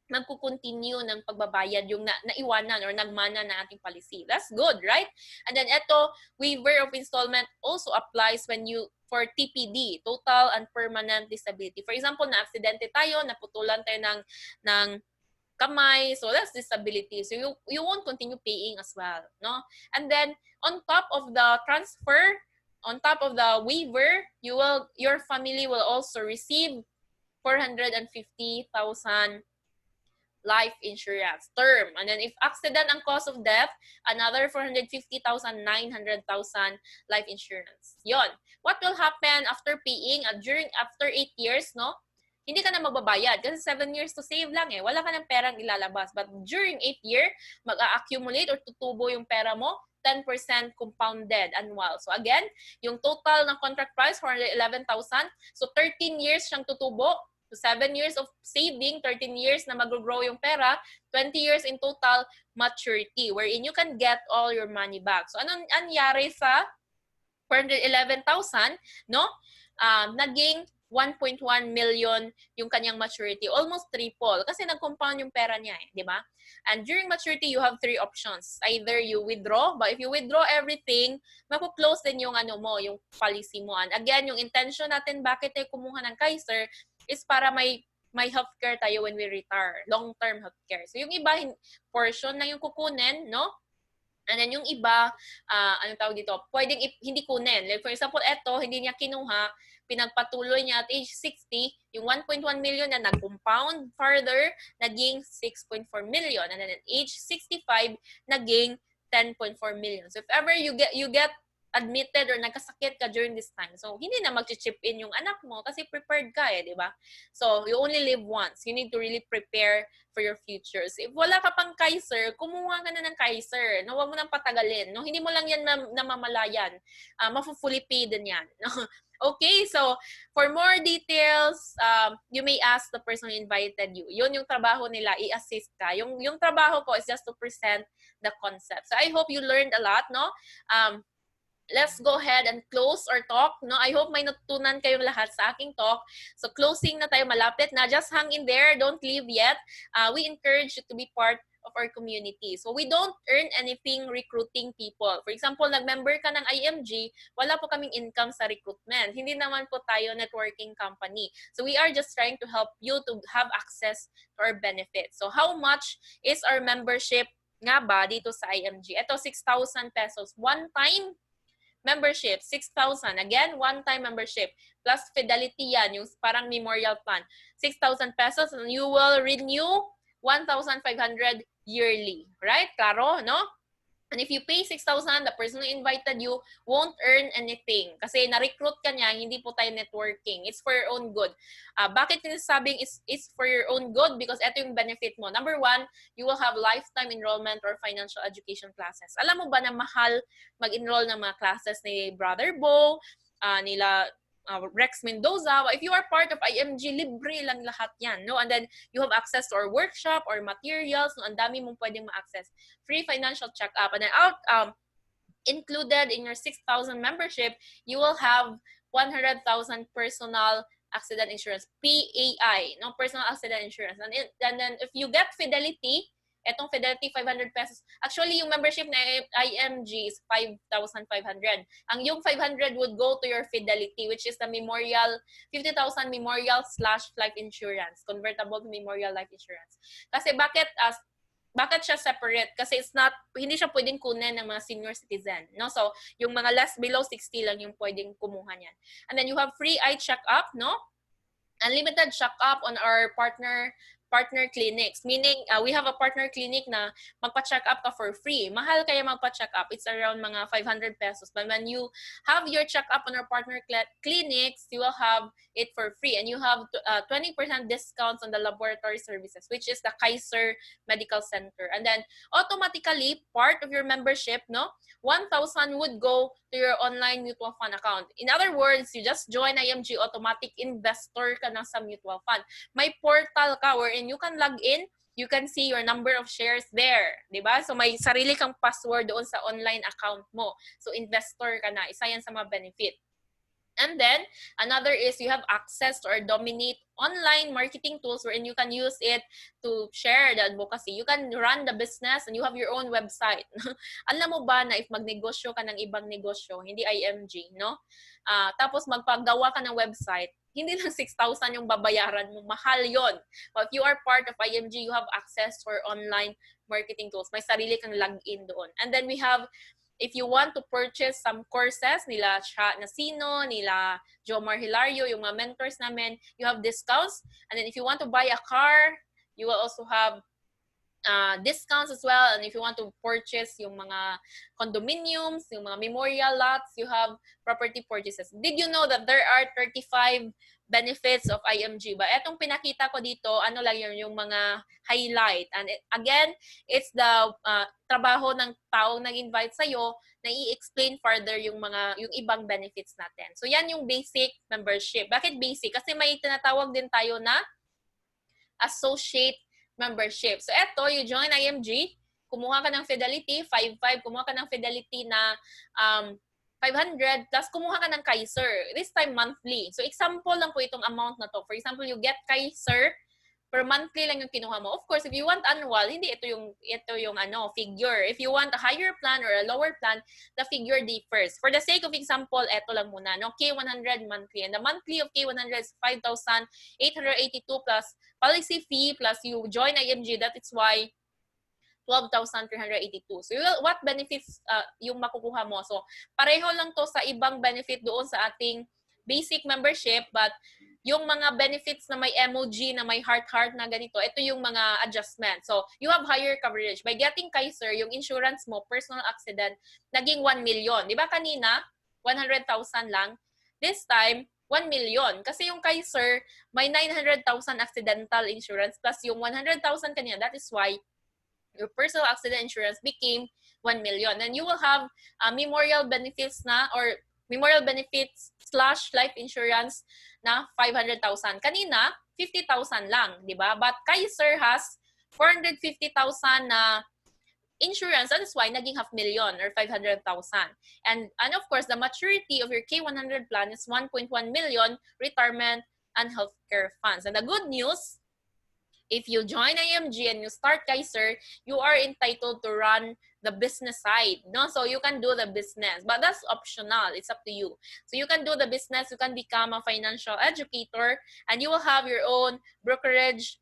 magkukontinue ng pagbabayad yung naiwanan or nagmana na ating policy. That's good, right? And then eto, waiver of installment also applies when you for TPD, total and permanent disability. For example, na-aksidente tayo, naputulan tayo ng kamay, so that's disability. So you won't continue paying as well, no? And then on top of the transfer, on top of the waiver, your family will also receive 450,000 life insurance term. And then if accident ang cause of death, another 450,000, 900,000 life insurance. Yon. What will happen after paying after 8 years, no? Hindi ka na magbabayad kasi 7 years to save lang eh. Wala ka ng perang ilalabas. But during 8 year, mag-accumulate or tutubo yung pera mo, 10% compounded annual. So again, yung total ng contract price, 411,000. So 13 years siyang tutubo. So 7 years of saving, 13 years na mag-grow yung pera, 20 years in total maturity, wherein you can get all your money back. So anong nangyari sa 411,000, no? Naging 1.1 million yung kanyang maturity. Almost triple. Kasi nag-compound yung pera niya eh, di ba? And during maturity, you have 3 options. Either you withdraw, but if you withdraw everything, maku-close din yung yung policy mo. And again, yung intention natin, bakit tayo kumuha ng Kaiser, is para may healthcare tayo when we retire. Long-term healthcare. So yung iba, portion na yung kukunin, no? And then yung iba, anong tawag dito, pwedeng hindi kunin. Like for example, eto, hindi niya kinuha, pinagpatuloy niya at age 60, yung 1.1 million na nag-compound further, naging 6.4 million. And then at age 65, naging 10.4 million. So if ever you get admitted or nagkasakit ka during this time, so hindi na mag-chip in yung anak mo kasi prepared ka eh, di ba? So you only live once. You need to really prepare for your futures. If wala ka pang Kaiser, kumuha ka na ng Kaiser. No, huwag mo nang patagalin. No, hindi mo lang yan namamalayan. Mafu-fully pay din yan. No? Okay, so for more details, you may ask the person who invited you. Yun yung trabaho nila, i-assist ka. Yung trabaho ko is just to present the concept. So I hope you learned a lot, no? Let's go ahead and close our talk. No, I hope may natutunan kayong lahat sa aking talk. So closing na tayo, malapit na. Just hang in there. Don't leave yet. We encourage you to be part of our community. So we don't earn anything recruiting people. For example, nag-member ka ng IMG, wala po kaming income sa recruitment. Hindi naman po tayo networking company. So we are just trying to help you to have access to our benefits. So how much is our membership nga ba dito sa IMG? Ito, 6,000 pesos. One-time membership, 6,000. Again, one-time membership. Plus fidelity yan, yung parang memorial plan. 6,000 pesos and you will renew 1,500 yearly. Right? Klaro, no? And if you pay 6,000, the person who invited you won't earn anything. Kasi na-recruit ka niya, hindi po tayo networking. It's for your own good. Bakit sinasabing it's for your own good? Because ito yung benefit mo. Number one, you will have lifetime enrollment or financial education classes. Alam mo ba na mahal mag-enroll ng mga classes ni Brother Bo, nila Rex Mendoza? If you are part of IMG, libre lang lahat yan, no? And then you have access to our workshop or materials, no? Ang dami mong pwedeng ma-access. Free financial check-up. And then included in your 6,000 membership, you will have 100,000 personal accident insurance, PAI, no? Personal accident insurance. And then if you get Fidelity, etong Fidelity 500 pesos. Actually, yung membership na IMG is 5,500. Ang yung 500 would go to your Fidelity, which is the memorial, 50,000 memorial/life insurance, convertible to memorial life insurance. Kasi bakit siya separate? Kasi hindi siya pwedeng kunin ng mga senior citizen, no? So, yung mga below 60 lang yung pwedeng kumuha niyan. And then you have free eye check-up, no? Unlimited check-up on our partner clinics. Meaning, we have a partner clinic na magpa-check up ka for free. Mahal kaya magpa-check up. It's around mga 500 pesos. But when you have your check up on our partner clinics, you will have it for free. And you have 20% discounts on the laboratory services, which is the Kaiser Medical Center. And then, automatically, part of your membership, no, 1,000 would go to your online mutual fund account. In other words, you just join IMG, automatic investor ka na sa mutual fund. May portal ka wherein you can log in, you can see your number of shares there. Diba? So may sarili kang password doon sa online account mo. So investor ka na. Isa yan sa mga benefit. And then, another is you have access to our Dominate online marketing tools wherein you can use it to share the advocacy. You can run the business and you have your own website. Alam mo ba na if magnegosyo ka ng ibang negosyo, hindi IMG, no? Tapos magpagawa ka ng website, hindi lang 6,000 yung babayaran mo. Mahal yon. But if you are part of IMG, you have access to our online marketing tools. May sarili kang login doon. And then we have, if you want to purchase some courses, nila Nasino, nila Jomar Hilario, yung mga mentors namin, you have discounts. And then if you want to buy a car, you will also have discounts as well. And if you want to purchase yung mga condominiums, yung mga memorial lots, you have property purchases. Did you know that there are 35 benefits of IMG? Ba, etong pinakita ko dito, ano lang yung mga highlight. And again, it's the trabaho ng taong nag-invite sa'yo na i-explain further yung ibang benefits natin. So yan yung basic membership. Bakit basic? Kasi may tinatawag din tayo na associate membership. So eto, you join IMG, kumuha ka ng Fidelity, 5,500, kumuha ka ng Fidelity na 500, plus kumuha ka ng Kaiser. This time, monthly. So example lang po itong amount na to. For example, you get Kaiser, per monthly lang yung kinuha mo. Of course, if you want annual, hindi ito yung figure. If you want a higher plan or a lower plan, the figure differs. For the sake of example, ito lang muna, no? K100 monthly. And the monthly of K100 is 5,882 plus policy fee plus you join IMG. That is why 12,382. So what benefits yung makukuha mo? So pareho lang to sa ibang benefit doon sa ating basic membership, but yung mga benefits na may emoji, na may heart na ganito, ito yung mga adjustment. So, you have higher coverage. By getting Kaiser, yung insurance mo, personal accident, naging 1 million. Di ba kanina, 100,000 lang? This time, 1 million. Kasi yung Kaiser, may 900,000 accidental insurance plus yung 100,000 kanina. That is why your personal accident insurance became 1 million. And you will have memorial benefits na, or memorial benefits/life insurance na 500,000. Kanina, 50,000 lang, di ba? But Kaiser has 450,000 na insurance. That is why naging 500,000 or 500,000. And of course, the maturity of your K100 plan is 1.1 million retirement and healthcare funds. And the good news, if you join IMG and you start Kaiser, you are entitled to run the business side, no? So you can do the business, but that's optional. It's up to you. So you can do the business, you can become a financial educator, and you will have your own brokerage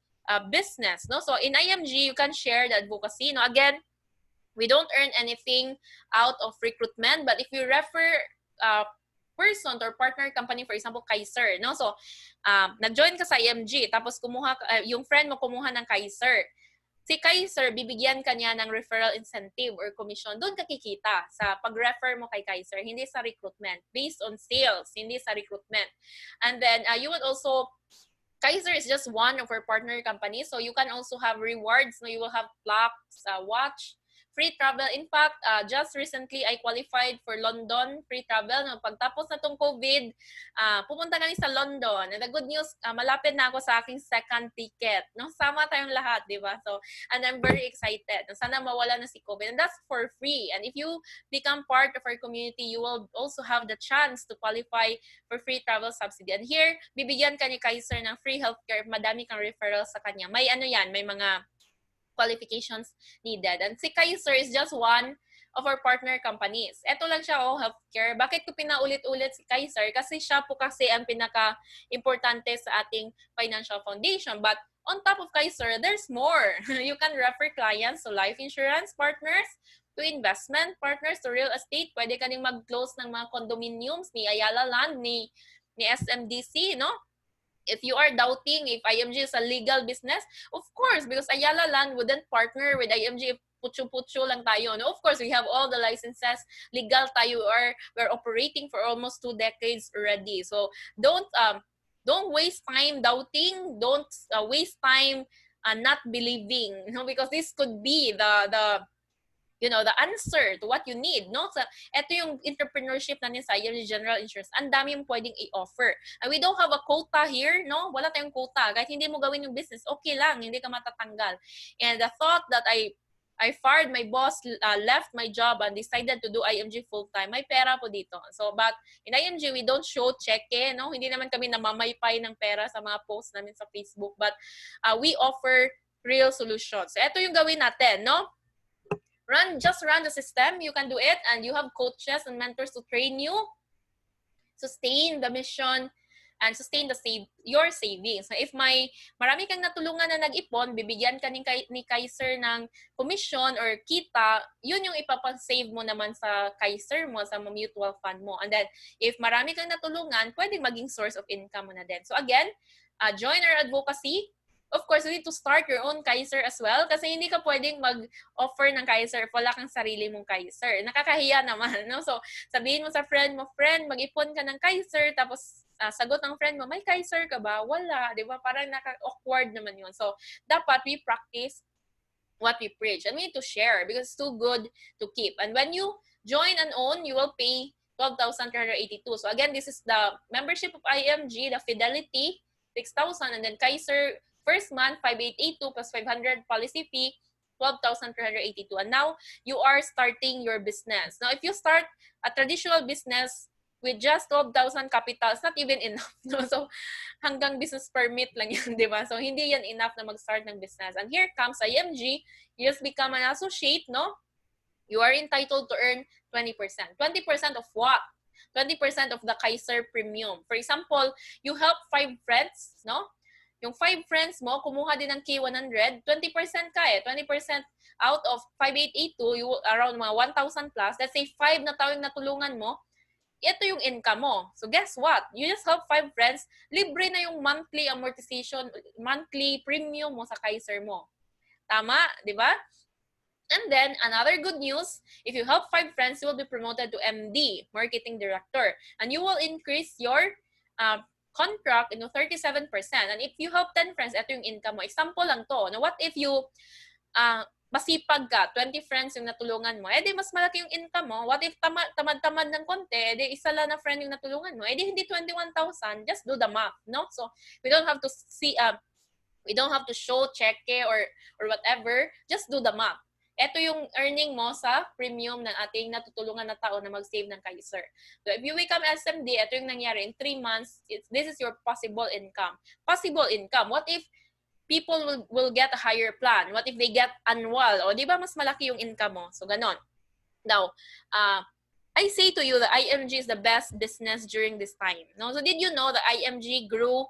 business, no? So in IMG, you can share the advocacy. No, again, we don't earn anything out of recruitment, but if you refer person or partner company, for example, Kaiser, no? So, nag-join ka sa IMG, tapos yung friend mo kumuha ng Kaiser. Si Kaiser, bibigyan ka niya ng referral incentive or commission. Doon ka kikita sa pag-refer mo kay Kaiser, hindi sa recruitment. Based on sales, hindi sa recruitment. And then, you would also, Kaiser is just one of our partner companies, so you can also have rewards. No? You will have plaques, watch, free travel. In fact, just recently, I qualified for London free travel. No? Pagtapos na tong COVID, pumunta kami sa London. And the good news, malapit na ako sa aking second ticket. No? Sama tayong lahat, di ba? So, and I'm very excited. Sana mawala na si COVID. And that's for free. And if you become part of our community, you will also have the chance to qualify for free travel subsidy. And here, bibigyan ka ni Kaiser ng free healthcare if madami kang referrals sa kanya. May ano yan, may mga qualifications needed. And si Kaiser is just one of our partner companies. Ito lang siya, healthcare. Bakit ko pinaulit-ulit si Kaiser? Kasi siya po kasi ang pinaka-importante sa ating financial foundation. But on top of Kaiser, there's more. You can refer clients to life insurance partners, to investment partners, to real estate. Pwede ka ding mag-close ng mga condominiums ni Ayala Land, ni SMDC, no? If you are doubting if IMG is a legal business, of course, because Ayala Land wouldn't partner with IMG if putyo-putyo lang tayo. No? Of course, we have all the licenses. Legal tayo. We're operating for almost 2 decades already. So don't waste time doubting. Don't waste time not believing. No? Because this could be the answer to what you need, no? So, ito yung entrepreneurship natin sa IMG General Insurance. Ang dami yung pwedeng i-offer. And we don't have a quota here, no? Wala tayong quota. Kahit hindi mo gawin yung business, okay lang. Hindi ka matatanggal. And the thought that I fired my boss, left my job, and decided to do IMG full-time, may pera po dito. So, but in IMG, we don't show cheque, no? Hindi naman kami namamaypay ng pera sa mga posts namin sa Facebook. But we offer real solutions. So, ito yung gawin natin, no? Just run the system. You can do it, and you have coaches and mentors to train you, sustain the mission, and sustain your savings. So if marami kang natulungan na nag-ipon, bibigyan ka ni Kaiser ng commission or kita, yun yung ipapasave mo naman sa Kaiser mo, sa mutual fund mo. And then, if marami kang natulungan, pwedeng maging source of income mo na din. So again, join our advocacy. Of course, you need to start your own Kaiser as well kasi hindi ka pwedeng mag-offer ng Kaiser if wala kang sarili mong Kaiser. Nakakahiya naman, no? So, sabihin mo sa friend mo, friend, mag-ipon ka ng Kaiser, tapos sagot ng friend mo, may Kaiser ka ba? Wala, di ba? Parang awkward naman yun. So, dapat we practice what we preach. And we need to share because it's too good to keep. And when you join and own, you will pay 12,382. So, again, this is the membership of IMG, the Fidelity, 6,000, and then Kaiser, first month, 5,882 plus 500 policy fee, 12,382. And now, you are starting your business. Now, if you start a traditional business with just 12,000 capital, it's not even enough. No? So, hanggang business permit lang yun, di ba? So, hindi yan enough na mag-start ng business. And here comes IMG. You just become an associate, no? You are entitled to earn 20%. 20% of what? 20% of the Kaiser premium. For example, you help 5 friends, no? Yung 5 friends mo, kumuha din ng K100, 20% ka eh. 20% out of 5,882, around mga 1,000 plus. Let's say 5 na tao yung natulungan mo, ito yung income mo. So guess what? You just help 5 friends, libre na yung monthly amortization, monthly premium mo sa Kaiser mo. Tama? Di ba? And then, another good news, if you help 5 friends, you will be promoted to MD, Marketing Director. And you will increase your contract into 37%. And if you help 10 friends, ito yung income mo. Example lang to. Now, what if you masipag ka, 20 friends yung natulungan mo, di mas malaki yung income mo. What if tamad-tamad ng konti, di isa lang na friend yung natulungan mo, di hindi 21,000, just do the math, no? So, we don't have to we don't have to show check or whatever, just do the math. Ito yung earning mo sa premium ng ating natutulungan na tao na mag-save ng Kaiser. So, if you become SMD, ito yung nangyari in 3 months, this is your possible income. Possible income. What if people will get a higher plan. What if they get annual? O, di ba mas malaki yung income mo? So, ganon. Now, I say to you that IMG is the best business during this time. No? So, did you know that IMG grew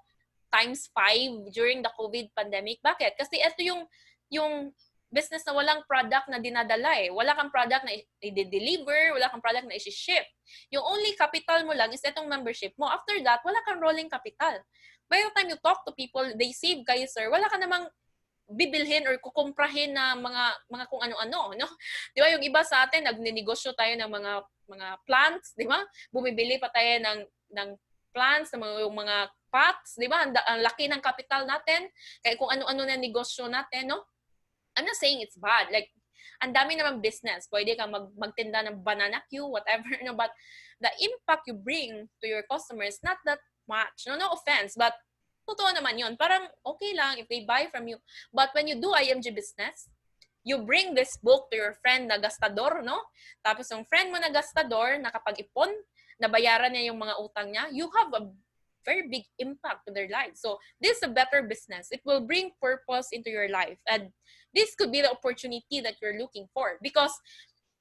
times 5 during the COVID pandemic? Bakit? Kasi ito yung business na walang product na dinadala eh. Wala kang product na i-deliver, wala kang product na i-ship. Yung only capital mo lang is itong membership mo. After that, wala kang rolling capital. By the time you talk to people, they save kayo, sir. Wala ka namang bibilhin or kukumprahin na mga kung ano-ano, no? 'Di ba yung iba sa atin nagnenegosyo tayo ng mga plants, 'di ba? Bumibili pa tayo ng plants, yung mga pots, 'di ba? Ang laki ng capital natin kaya kung ano-ano na negosyo natin, no? I'm not saying it's bad. Like, ang dami naman business. Pwede kang magtinda ng banana queue, whatever, no? But the impact you bring to your customers, not that much. No offense, but totoo naman yun. Parang okay lang if they buy from you. But when you do IMG business, you bring this book to your friend na gastador, no? Tapos yung friend mo na gastador, nakapag-ipon, nabayaran niya yung mga utang niya, you have a very big impact to their lives. So this is a better business. It will bring purpose into your life. And this could be the opportunity that you're looking for. Because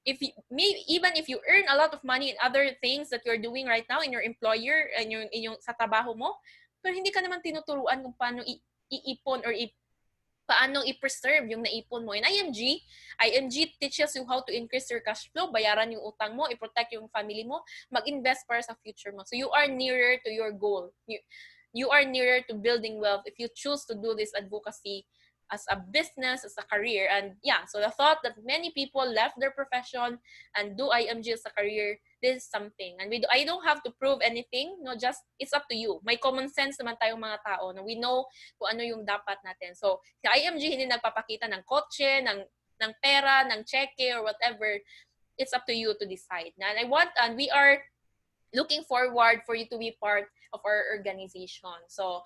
even if you earn a lot of money in other things that you're doing right now in your employer and yung sa trabaho mo, pero hindi ka naman tinuturuan kung paano iipon or paano i-preserve yung naipon mo. In IMG teaches you how to increase your cash flow, bayaran yung utang mo, i-protect yung family mo, mag-invest para sa future mo. So you are nearer to your goal. You are nearer to building wealth if you choose to do this advocacy as a business, as a career. And yeah, so the thought that many people left their profession and do IMG as a career, this is something. And I don't have to prove anything, no, just it's up to you. May common sense naman tayong mga tao na we know kung ano yung dapat natin. So, si IMG hindi nagpapakita ng kotse, ng pera, ng cheque, or whatever. It's up to you to decide. And we are looking forward for you to be part of our organization. So,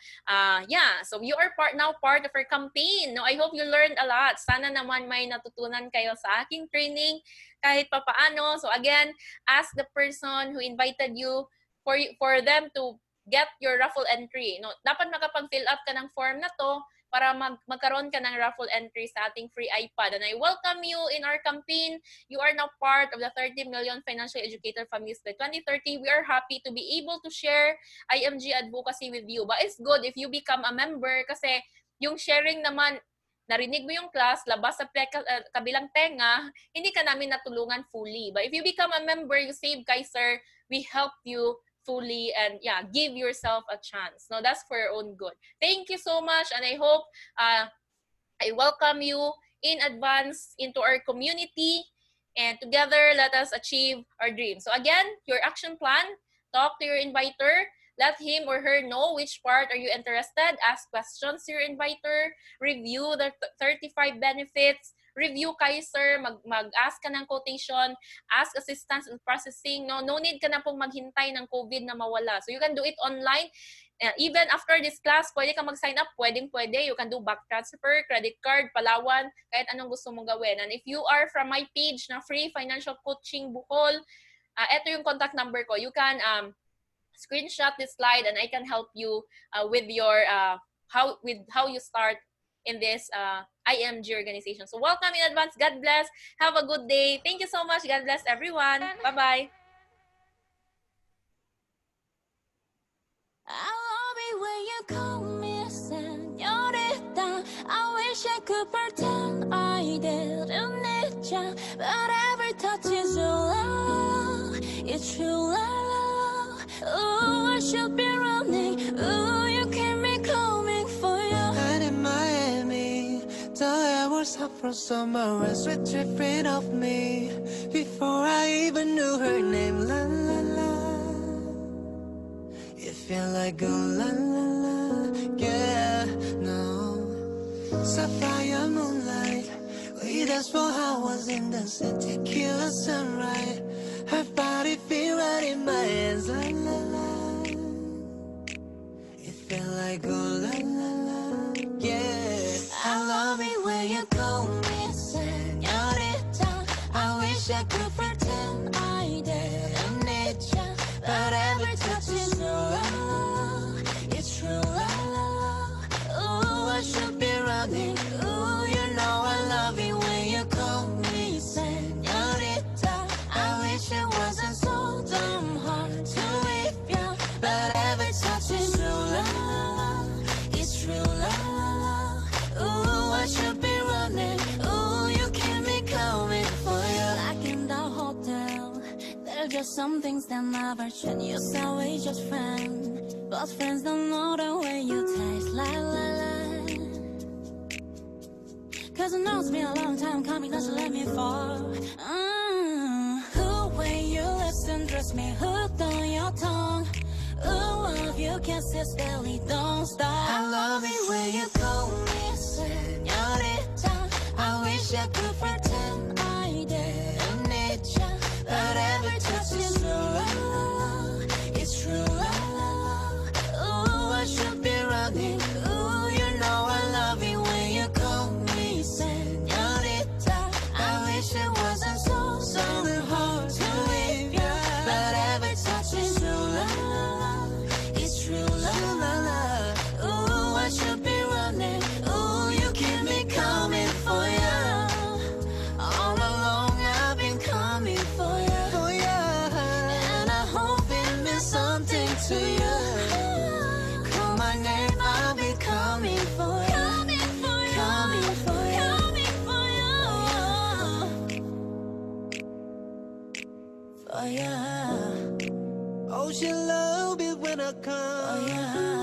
so you are now part of our campaign. No, I hope you learned a lot. Sana naman may natutunan kayo sa aking training kahit papaano. So again, ask the person who invited you for them to get your raffle entry. No, dapat makapag-fill up ka ng form na to para magkaroon ka ng raffle entry sa ating free iPad. And I welcome you in our campaign. You are now part of the 30 million financially educated families by 2030. We are happy to be able to share IMG advocacy with you. But it's good if you become a member kasi yung sharing naman, narinig mo yung class, labas sa kabilang tenga, hindi ka namin natulungan fully. But if you become a member, you save Kaiser, we help you fully, and yeah, give yourself a chance. No, that's for your own good. Thank you so much, and I hope I welcome you in advance into our community, and together let us achieve our dreams. So again, your action plan, talk to your inviter, let him or her know which part are you interested, ask questions to your inviter, review the 35 benefits, review Kaiser, mag-ask ka ng quotation, ask assistance in processing. No need ka na pong maghintay ng COVID na mawala. So you can do it online. Even after this class, pwede ka mag-sign up, pwede. You can do back transfer, credit card, Palawan, kahit anong gusto mong gawin. And if you are from my page na Free Financial Coaching Bohol, ito yung contact number ko. You can screenshot this slide and I can help you with your how you start in this IMG organization. So welcome in advance. God bless. Have a good day. Thank you so much. God bless everyone. Bye-bye. I love it when you call me señorita. I wish I could pretend I didn't need ya, but every touch is your love. It's true love. Ooh, I should be running. Ooh, you keep me coming for you. And in Miami, the air was hot from summer and sweat dripping off me before I even knew her name. La la la. It felt like a la la la, yeah, no. Sapphire moonlight, we danced for hours in the sun, tequila sunrise. Her body feel right in my hands, la la la. It felt like a la la la, yeah. I love it when you call me señorita. I wish I could pretend I didn't need ya, but every touch is your love. It's true love. Ooh, I should be some things that never change. You say we just friends, but friends don't know the way you taste. La la la. Cause I know it's been a long time coming, not to let me fall. The way you listen, dress me hooked on your tongue. Ooh, love you kisses barely don't stop. I love it when you call me señorita. I wish I could pretend I didn't need ya, but every touch is true love. It's true love. Ooh, I should be running. Ooh, you know I love it when you call me señorita. I wish it wasn't so hard to leave ya, but every touch is true love. It's true love. Ooh, I should be running. Ooh, you keep me coming for ya. All along I've been coming for ya. Oh yeah. And I hope it means something to you. Call my name, I'll be coming for you. Coming for you. Coming for you. Coming for you. For you. Oh, she love it when I For come. you.